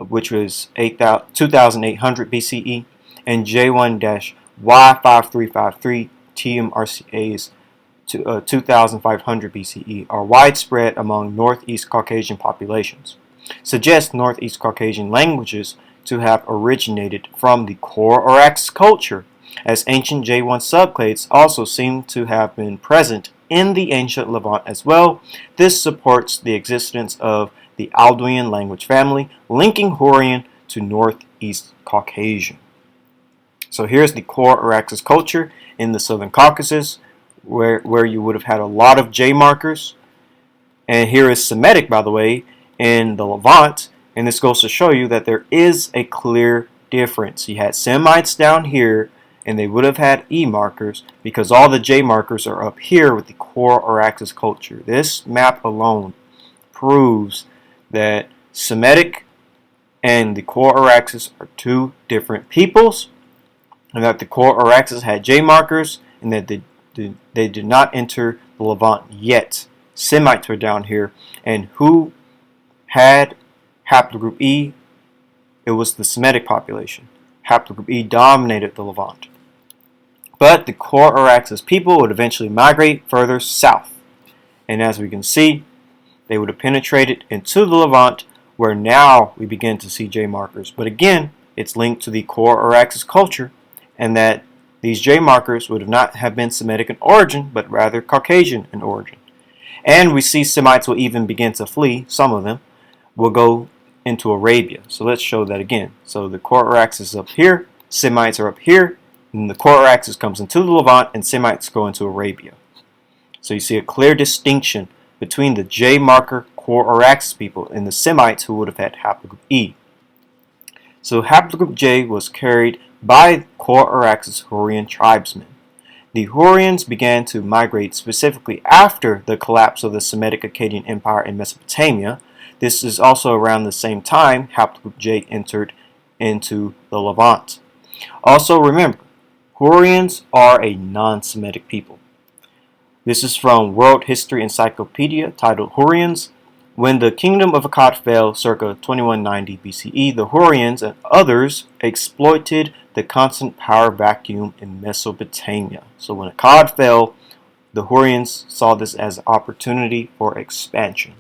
which was 2800 BCE, and J1-Y5353 TMRCA is 2500 BCE, are widespread among Northeast Caucasian populations. Suggest Northeast Caucasian languages to have originated from the Core-Araxes culture, as ancient J1 subclades also seem to have been present in the ancient Levant as well. This supports the existence of the Alduin language family, linking Horian to Northeast Caucasian. So here's the Core-Araxes culture in the Southern Caucasus, where you would have had a lot of J markers. And here is Semitic, by the way, in the Levant, and this goes to show you that there is a clear difference. You had Semites down here, and they would have had E markers because all the J markers are up here with the Core-Araxes culture. This map alone proves that Semitic and the Core-Araxes are two different peoples, and that the Core-Araxes had J markers, and that they did not enter the Levant yet. Semites were down here, and who had haplogroup E? It was the Semitic population. Haplogroup E dominated the Levant. But the Core-Araxes people would eventually migrate further south. And as we can see, they would have penetrated into the Levant, where now we begin to see J markers. But again, it's linked to the Core-Araxes culture, and that these J markers would not have been Semitic in origin, but rather Caucasian in origin. And we see Semites will even begin to flee. Some of them will go into Arabia. So let's show that again. So the Core-Araxes is up here, Semites are up here, and the Core-Araxes comes into the Levant, and Semites go into Arabia. So you see a clear distinction between the J marker Core-Araxes people and the Semites who would have had haplogroup E. So haplogroup J was carried by Core-Araxes Horian tribesmen. The Horians began to migrate specifically after the collapse of the Semitic Akkadian Empire in Mesopotamia. This is also around the same time haplogroup J entered into the Levant. Also remember, Horians are a non-Semitic people. This is from World History Encyclopedia titled Horians. When the kingdom of Akkad fell circa 2190 BCE, the Horians and others exploited the constant power vacuum in Mesopotamia. So when Akkad fell, the Horians saw this as an opportunity for expansion.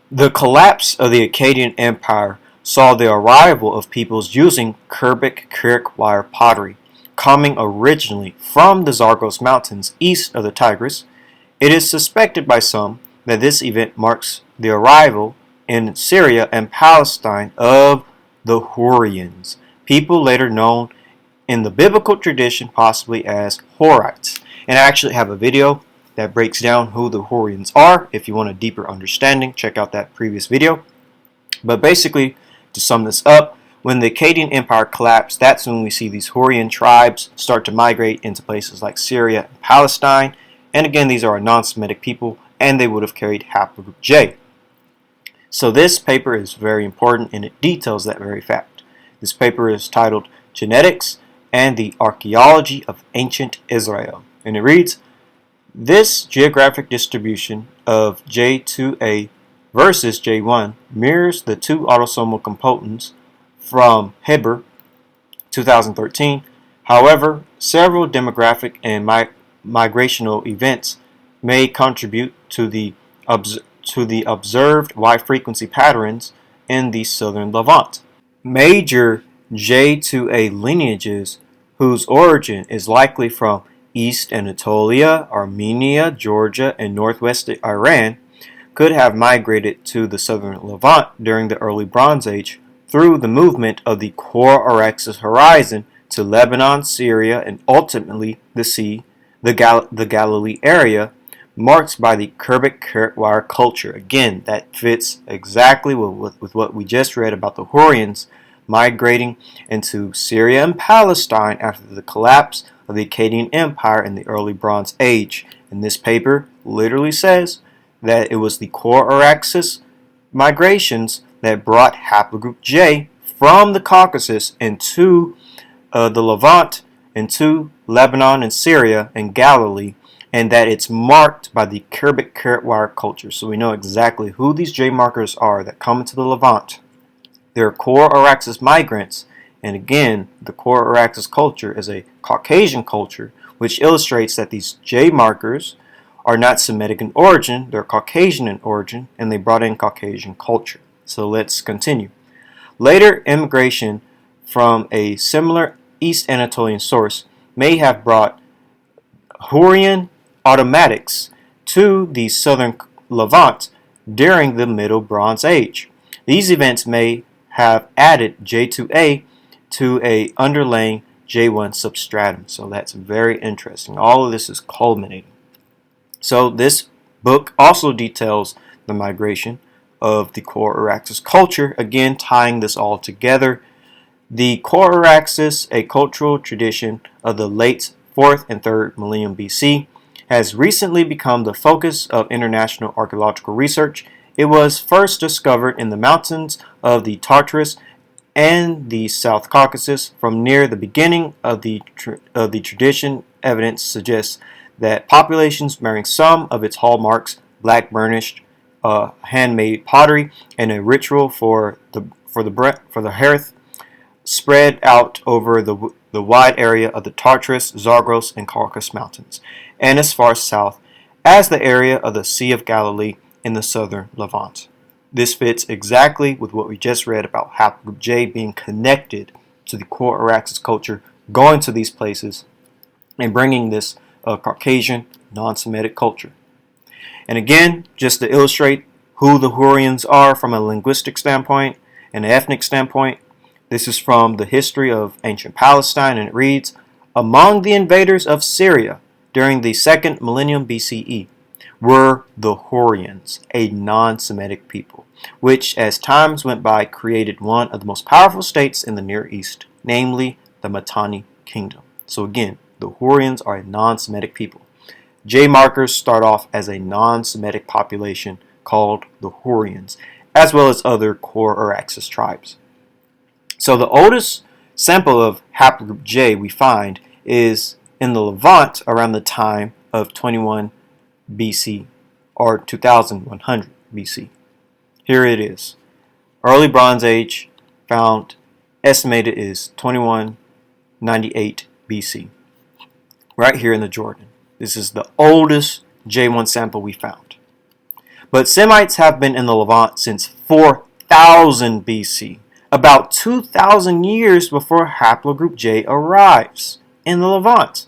The collapse of the Akkadian Empire saw the arrival of peoples using Kerbic Kirik wire pottery, coming originally from the Zagros Mountains east of the Tigris. It is suspected by some that this event marks the arrival in Syria and Palestine of the Horians, people later known in the biblical tradition possibly as Horites. And I actually have a video that breaks down who the Horians are. If you want a deeper understanding, check out that previous video. But basically, to sum this up, when the Akkadian Empire collapsed, that's when we see these Horian tribes start to migrate into places like Syria and Palestine. And again, these are a non-Semitic people, and they would have carried haplogroup J. So this paper is very important, and it details that very fact. This paper is titled Genetics and the Archaeology of Ancient Israel. And it reads, this geographic distribution of J2A versus J1 mirrors the two autosomal components from Heber 2013. However, several demographic and migrational events may contribute to the observed Y-frequency patterns in the southern Levant. Major J2A lineages whose origin is likely from East Anatolia, Armenia, Georgia, and northwest Iran could have migrated to the southern Levant during the early Bronze Age through the movement of the Core-Araxes horizon to Lebanon, Syria, and ultimately the sea, the Galilee area, marked by the Kerbic Kirik wire culture. Again, that fits exactly with what we just read about the Horians migrating into Syria and Palestine after the collapse of the Akkadian Empire in the early Bronze Age. And this paper literally says that it was the Core-Araxes migrations that brought haplogroup J from the Caucasus into the Levant, and 2, Lebanon and Syria and Galilee, and that it's marked by the cubic carrot wire culture. So we know exactly who these J markers are that come into the Levant. They're core Araxis migrants, and again, the core Araxis culture is a Caucasian culture, which illustrates that these J markers are not Semitic in origin, they're Caucasian in origin, and they brought in Caucasian culture. So let's continue. Later immigration from a similar East Anatolian source may have brought Horian automatics to the southern Levant during the Middle Bronze Age. These events may have added J2A to a underlying J1 substratum. So that's very interesting. All of this is culminating. So this book also details the migration of the core Araxis culture, again tying this all together. The core Araxis, a cultural tradition of the late 4th and 3rd millennium BC, has recently become the focus of international archaeological research. It was first discovered in the mountains of the Tartarus and the South Caucasus. From near the beginning of the tradition, evidence suggests that populations bearing some of its hallmarks, black burnished, handmade pottery, and a ritual for the hearth, spread out over the wide area of the Tartarus, Zagros, and Caucasus Mountains, and as far south as the area of the Sea of Galilee in the southern Levant. This fits exactly with what we just read about Haplogroup J being connected to the core Araxis culture, going to these places and bringing this Caucasian, non-Semitic culture. And again, just to illustrate who the Hurrians are from a linguistic standpoint and an ethnic standpoint, this is from the history of ancient Palestine, and it reads, among the invaders of Syria during the 2nd millennium BCE were the Hurrians, a non-Semitic people, which as times went by created one of the most powerful states in the Near East, namely the Mitanni Kingdom. So again, the Hurrians are a non-Semitic people. J markers start off as a non-Semitic population called the Hurrians, as well as other core Araxis tribes. So the oldest sample of Haplogroup J we find is in the Levant around the time of 21 BC or 2100 BC. Here it is. Early Bronze Age found estimated is 2198 BC. Right here in the Jordan. This is the oldest J1 sample we found. But Semites have been in the Levant since 4000 BC, about 2,000 years before Haplogroup J arrives in the Levant.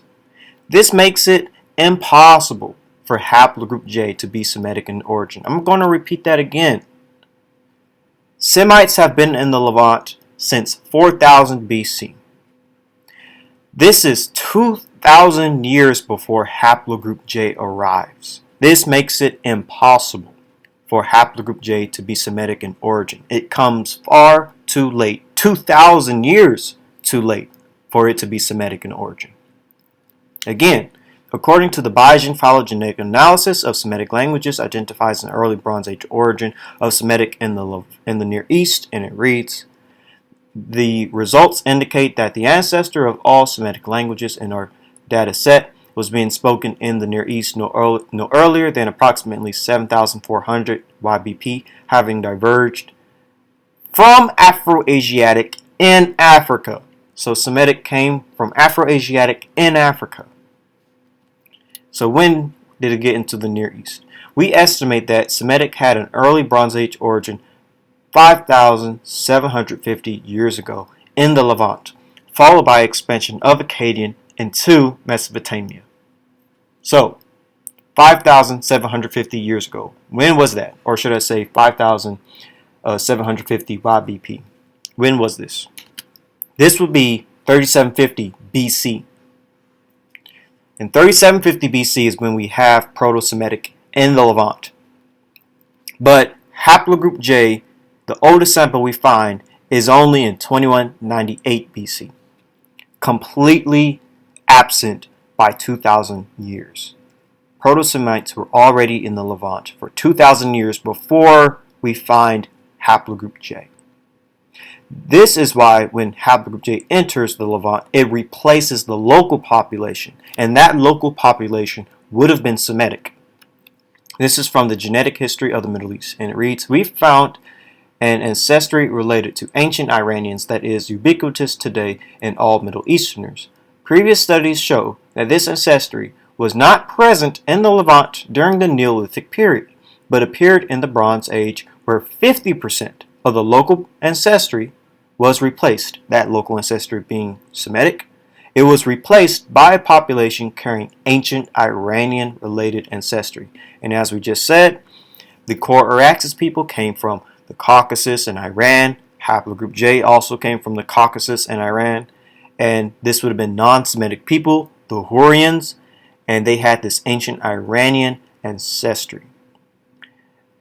This makes it impossible for Haplogroup J to be Semitic in origin. I'm going to repeat that again. Semites have been in the Levant since 4000 BC. This is 2,000 years before Haplogroup J arrives. This makes it impossible for Haplogroup J to be Semitic in origin. It comes far too late, 2,000 years too late for it to be Semitic in origin. Again, according to the Bayesian phylogenetic analysis of Semitic languages, identifies an early Bronze Age origin of Semitic in the Near East, and it reads, the results indicate that the ancestor of all Semitic languages in our data set was being spoken in the Near East no earlier than approximately 7,400 YBP, having diverged from Afroasiatic in Africa. So Semitic came from Afroasiatic in Africa. So when did it get into the Near East? We estimate that Semitic had an early Bronze Age origin 5,750 years ago in the Levant, followed by expansion of Akkadian into Mesopotamia. So, 5,750 years ago. When was that? Or should I say 5,750 YBP. When was this? This would be 3750 BC. In 3750 BC is when we have Proto-Semitic in the Levant. But Haplogroup J, the oldest sample we find, is only in 2198 BC. Completely absent by 2,000 years. Proto-Semites were already in the Levant for 2,000 years before we find Haplogroup J. This is why when Haplogroup J enters the Levant, it replaces the local population, and that local population would have been Semitic. This is from the Genetic History of the Middle East, and it reads, "We found an ancestry related to ancient Iranians that is ubiquitous today in all Middle Easterners. Previous studies show that this ancestry was not present in the Levant during the Neolithic period, but appeared in the Bronze Age, where 50% of the local ancestry was replaced, that local ancestry being Semitic. It was replaced by a population carrying ancient Iranian-related ancestry." And as we just said, the core Araxes people came from the Caucasus and Iran. Haplogroup J also came from the Caucasus and Iran. And this would have been non-Semitic people, the Horians, and they had this ancient Iranian ancestry.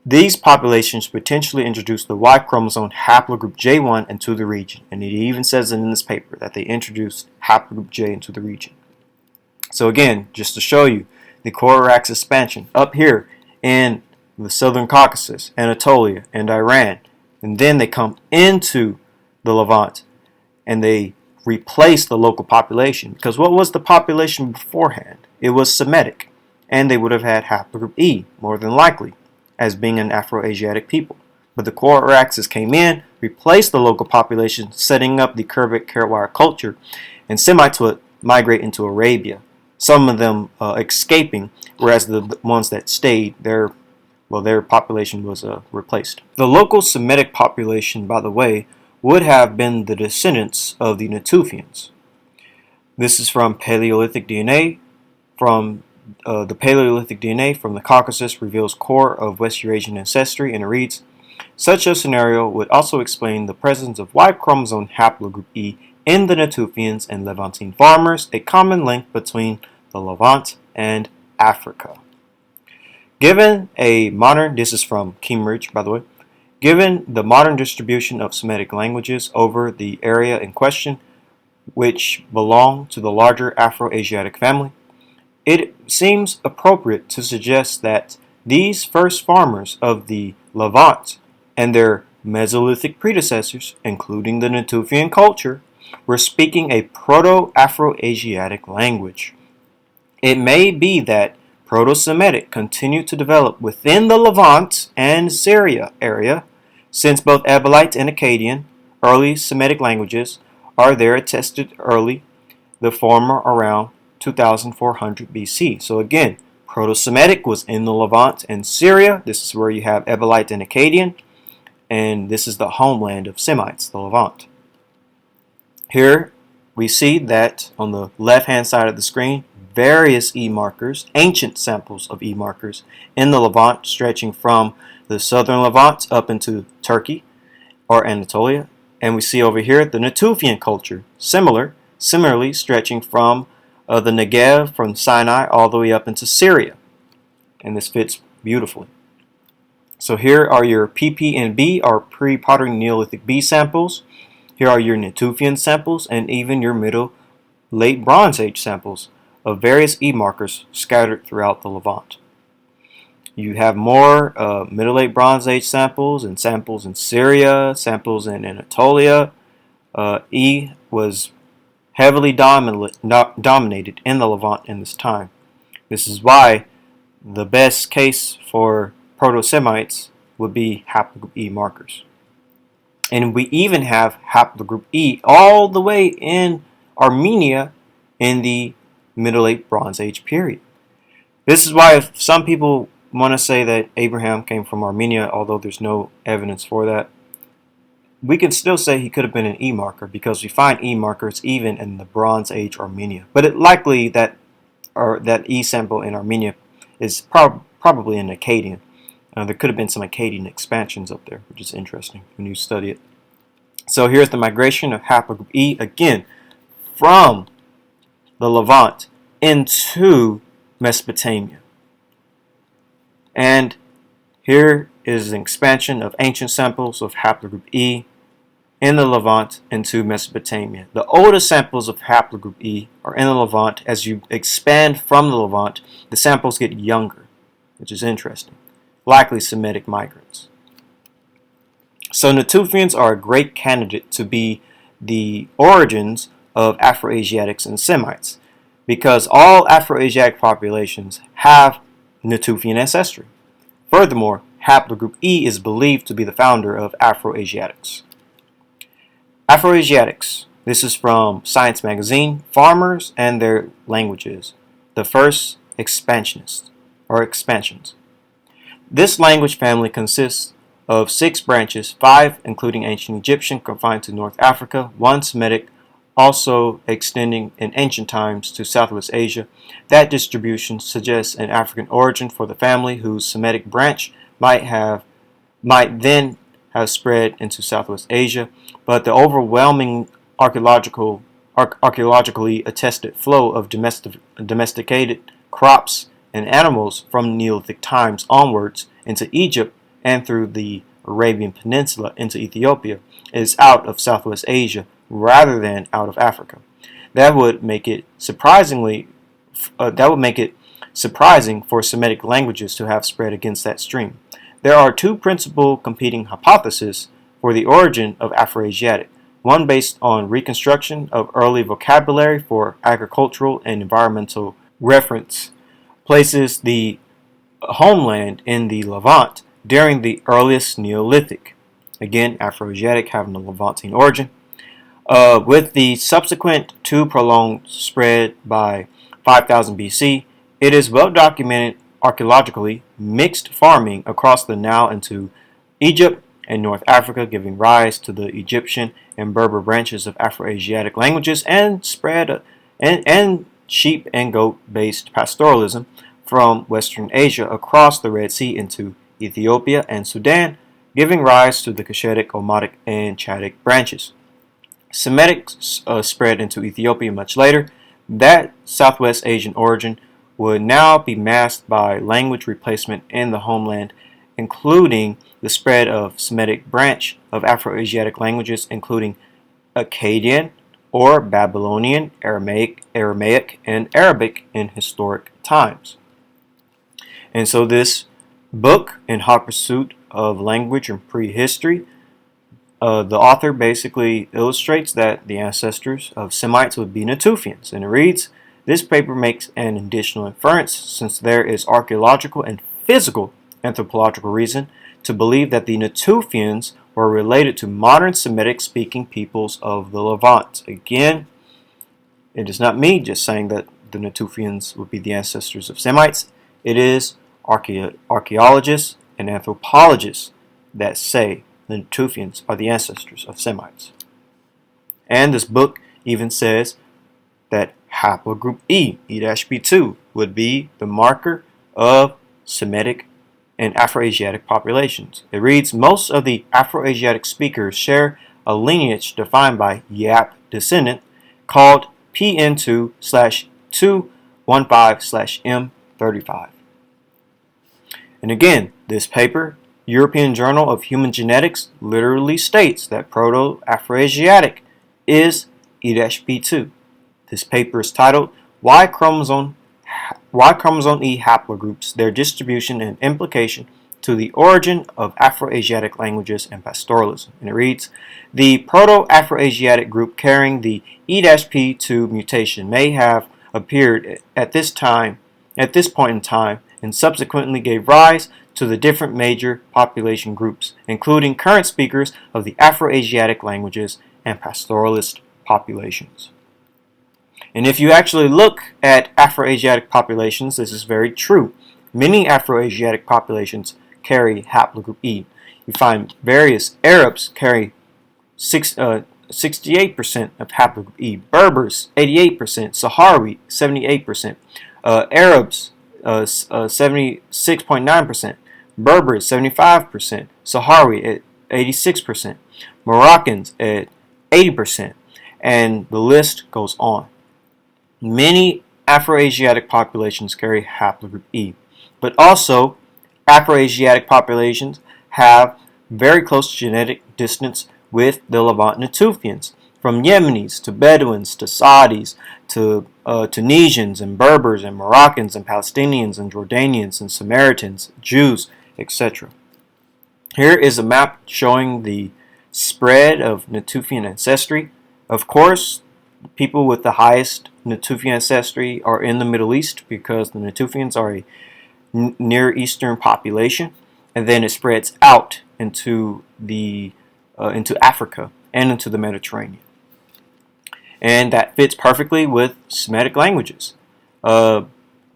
These populations potentially introduced the Y chromosome haplogroup J1 into the region, and it even says in this paper that they introduced haplogroup J into the region. So again, just to show you the Corax expansion up here in the Southern Caucasus, Anatolia, and Iran, and then they come into the Levant and they replace the local population, because what was the population beforehand? It was Semitic, and they would have had haplogroup E more than likely, as being an Afroasiatic people. But the core Araxes came in, replaced the local population, setting up the curved carrot wire culture, and Semites would migrate into Arabia, some of them escaping, whereas the ones that stayed, their population was replaced. The local Semitic population, by the way, would have been the descendants of the Natufians. This is from Paleolithic DNA, from the Paleolithic DNA from the Caucasus reveals core of West Eurasian ancestry, and it reads, "Such a scenario would also explain the presence of Y chromosome haplogroup E in the Natufians and Levantine farmers, a common link between the Levant and Africa." Given a modern, this is from Cambridge, by the way, given the modern distribution of Semitic languages over the area in question, which belong to the larger Afroasiatic family, it seems appropriate to suggest that these first farmers of the Levant and their Mesolithic predecessors, including the Natufian culture, were speaking a Proto-Afroasiatic language. It may be that Proto-Semitic continued to develop within the Levant and Syria area, since both Ebelite and Akkadian, early Semitic languages, are there attested early, the former around 2400 BC. So again, Proto-Semitic was in the Levant and Syria. This is where you have Ebelite and Akkadian, and this is the homeland of Semites, the Levant. Here we see that on the left-hand side of the screen, various E markers, ancient samples of E markers in the Levant, stretching from the southern Levant up into Turkey or Anatolia. And we see over here the Natufian culture, similarly stretching from the Negev, from Sinai all the way up into Syria. And this fits beautifully. So here are your PP and B, or pre-Pottery Neolithic B samples. Here are your Natufian samples, and even your Middle Late Bronze Age samples of various E markers scattered throughout the Levant. You have more Middle Late Bronze Age samples and samples in Syria, samples in Anatolia. E was heavily dominated in the Levant in this time. This is why the best case for Proto-Semites would be haplogroup E markers. And we even have haplogroup E all the way in Armenia in the Middle Late Bronze Age period. This is why if some people want to say that Abraham came from Armenia, although there's no evidence for that, we can still say he could have been an E marker, because we find E markers even in the Bronze Age Armenia. But it likely that E sample in Armenia is probably an Akkadian. There could have been some Akkadian expansions up there, which is interesting when you study it. So here's the migration of haplogroup E, again, from the Levant into Mesopotamia. And here is an expansion of ancient samples of haplogroup E in the Levant into Mesopotamia. The oldest samples of haplogroup E are in the Levant. As you expand from the Levant, the samples get younger, which is interesting. Likely Semitic migrants. So Natufians are a great candidate to be the origins of Afroasiatics and Semites, because all Afroasiatic populations have Natufian ancestry. Furthermore, Haplogroup E is believed to be the founder of Afroasiatics. Afroasiatics. This is from Science Magazine, Farmers and Their Languages, the first expansionists, or expansions. This language family consists of 6 branches, 5 including ancient Egyptian confined to North Africa, 1 Semitic also extending in ancient times to Southwest Asia. That distribution suggests an African origin for the family, whose Semitic branch might then have spread into Southwest Asia, but the overwhelming archaeologically attested flow of domesticated crops and animals from Neolithic times onwards into Egypt and through the Arabian Peninsula into Ethiopia is out of Southwest Asia rather than out of Africa. That would make it surprising for Semitic languages to have spread against that stream. There are 2 principal competing hypotheses for the origin of Afroasiatic. One based on reconstruction of early vocabulary for agricultural and environmental reference places the homeland in the Levant during the earliest Neolithic. Again, Afroasiatic having a Levantine origin. With the subsequent 2 prolonged spread by 5000 BC, it is well documented archaeologically mixed farming across the Nile into Egypt and North Africa, giving rise to the Egyptian and Berber branches of Afroasiatic languages and spread and sheep and goat based pastoralism from Western Asia across the Red Sea into Ethiopia and Sudan, giving rise to the Cushitic, Omotic, and Chadic branches. Semitic spread into Ethiopia much later. That Southwest Asian origin would now be masked by language replacement in the homeland, including the spread of Semitic branch of Afroasiatic languages, including Akkadian or Babylonian, Aramaic, and Arabic in historic times. And so this book, In Hot Pursuit of Language and Prehistory, the author basically illustrates that the ancestors of Semites would be Natufians. And it reads, this paper makes an additional inference, since there is archaeological and physical anthropological reason to believe that the Natufians were related to modern Semitic-speaking peoples of the Levant. Again, it is not me just saying that the Natufians would be the ancestors of Semites. It is archaeologists and anthropologists that say the Natufians are the ancestors of Semites. And this book even says that haplogroup E-B2, would be the marker of Semitic and Afroasiatic populations. It reads, most of the Afroasiatic speakers share a lineage defined by Yap descendant called PN2/215/M35. And again, this paper, European Journal of Human Genetics, literally states that Proto-Afrasiatic is E-B2. This paper is titled Y chromosome E haplogroups, their distribution and implication to the origin of Afroasiatic languages and pastoralism. And it reads, the Proto-Afrasiatic group carrying the E-P2 mutation may have appeared at this point in time, and subsequently gave rise to the different major population groups, including current speakers of the Afroasiatic languages and pastoralist populations. And if you actually look at Afroasiatic populations, this is very true. Many Afroasiatic populations carry haplogroup E. You find various Arabs carry 68% of haplogroup E, Berbers 88%, Sahrawi 78%, Arabs 76.9%, Berbers 75%, Sahrawi at 86%, Moroccans at 80%, and the list goes on. Many Afroasiatic populations carry haplogroup E, but also Afroasiatic populations have very close genetic distance with the Levant Natufians, from Yemenis to Bedouins to Saudis to Tunisians and Berbers and Moroccans and Palestinians and Jordanians and Samaritans, Jews, etc. Here is a map showing the spread of Natufian ancestry. Of course, people with the highest Natufian ancestry are in the Middle East because the Natufians are a Near Eastern population, and then it spreads out into Africa and into the Mediterranean, and that fits perfectly with Semitic languages. The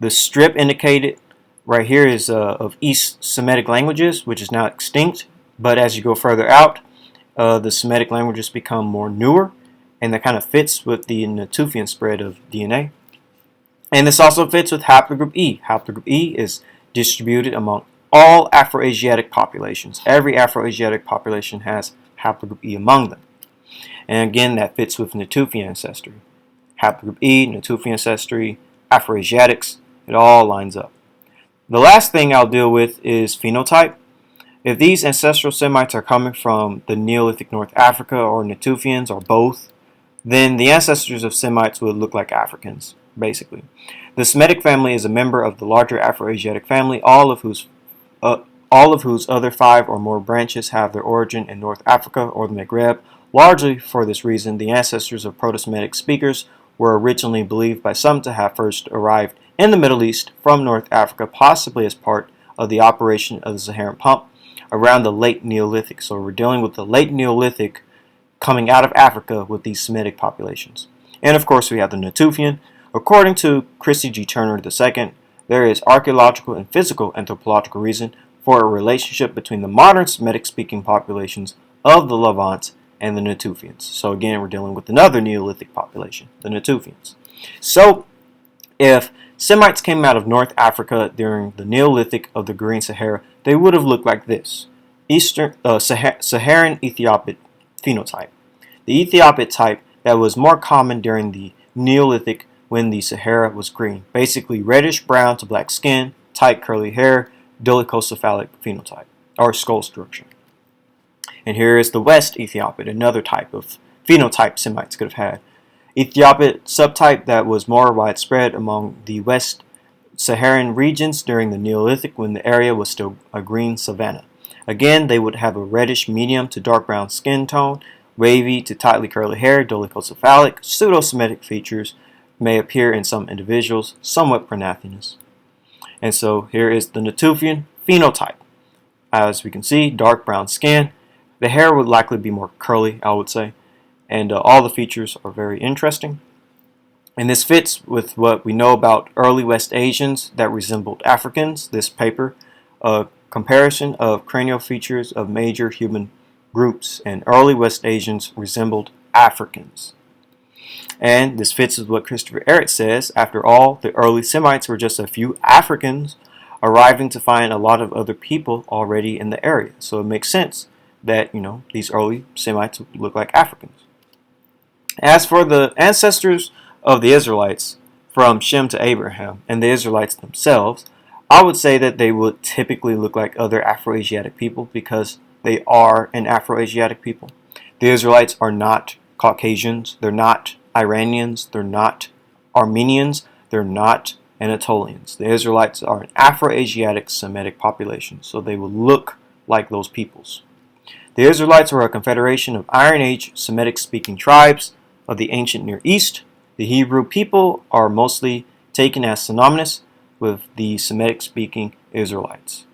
strip indicated right here is of East Semitic languages, which is now extinct. But as you go further out, the Semitic languages become more newer, and that kind of fits with the Natufian spread of DNA. And this also fits with haplogroup E. Haplogroup E is distributed among all Afroasiatic populations. Every Afroasiatic population has haplogroup E among them. And again, that fits with Natufian ancestry. Haplogroup E, Natufian ancestry, Afroasiatics, it all lines up. The last thing I'll deal with is phenotype. If these ancestral Semites are coming from the Neolithic North Africa or Natufians or both, then the ancestors of Semites would look like Africans, basically. The Semitic family is a member of the larger Afroasiatic family, all of whose other 5 or more branches have their origin in North Africa or the Maghreb. Largely for this reason, the ancestors of Proto-Semitic speakers were originally believed by some to have first arrived in the Middle East from North Africa, possibly as part of the operation of the Saharan pump around the late Neolithic. So we're dealing with the late Neolithic coming out of Africa with these Semitic populations. And of course we have the Natufian. According to Christy G. Turner II, there is archaeological and physical anthropological reason for a relationship between the modern Semitic-speaking populations of the Levant and the Natufians. So again, we're dealing with another Neolithic population, the Natufians. So if Semites came out of North Africa during the Neolithic of the Green Sahara, they would have looked like this: Saharan Ethiopid phenotype. The Ethiopid type that was more common during the Neolithic when the Sahara was green. Basically reddish brown to black skin, tight curly hair, dolichocephalic phenotype, or skull structure. And here is the West Ethiopid, another type of phenotype Semites could have had. Ethiopid subtype that was more widespread among the West Saharan regions during the Neolithic when the area was still a green savanna. Again, they would have a reddish medium to dark brown skin tone, wavy to tightly curly hair, dolichocephalic, pseudo-Semitic features may appear in some individuals, somewhat pronathinous. And so here is the Natufian phenotype. As we can see, dark brown skin. The hair would likely be more curly, I would say. And all the features are very interesting. And this fits with what we know about early West Asians that resembled Africans. This paper, a comparison of cranial features of major human groups, and early West Asians resembled Africans. And this fits with what Christopher Ehret says. After all, the early Semites were just a few Africans arriving to find a lot of other people already in the area. So it makes sense that, these early Semites look like Africans. As for the ancestors of the Israelites from Shem to Abraham and the Israelites themselves, I would say that they would typically look like other Afroasiatic people because they are an Afroasiatic people. The Israelites are not Caucasians, they're not Iranians, they're not Armenians, they're not Anatolians. The Israelites are an Afroasiatic Semitic population, so they will look like those peoples. The Israelites were a confederation of Iron Age Semitic-speaking tribes of the ancient Near East. The Hebrew people are mostly taken as synonymous with the Semitic-speaking Israelites.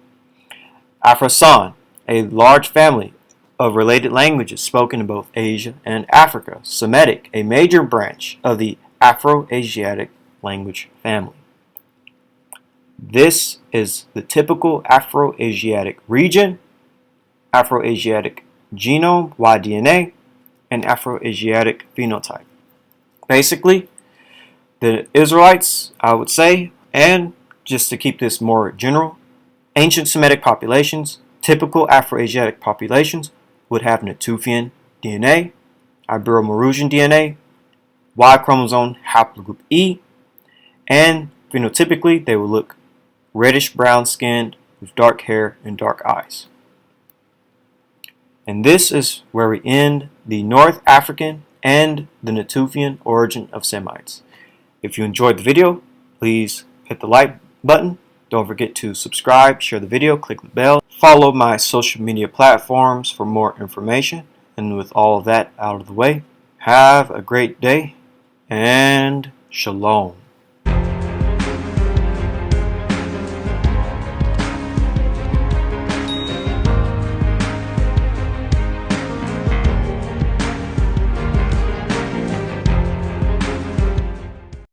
Afrasian, a large family of related languages spoken in both Asia and Africa. Semitic, a major branch of the Afroasiatic language family. This is the typical Afroasiatic region, Afroasiatic genome, Y-DNA, and Afroasiatic phenotype. Basically, the Israelites, I would say, and just to keep this more general, ancient Semitic populations, typical Afroasiatic populations, would have Natufian DNA, Ibero-Maurusian DNA, Y chromosome haplogroup E, and phenotypically they would look reddish brown skinned with dark hair and dark eyes. And this is where we end the North African and the Natufian origin of Semites. If you enjoyed the video, please hit the like button. Don't forget to subscribe, share the video, click the bell. Follow my social media platforms for more information. And with all of that out of the way, have a great day and shalom.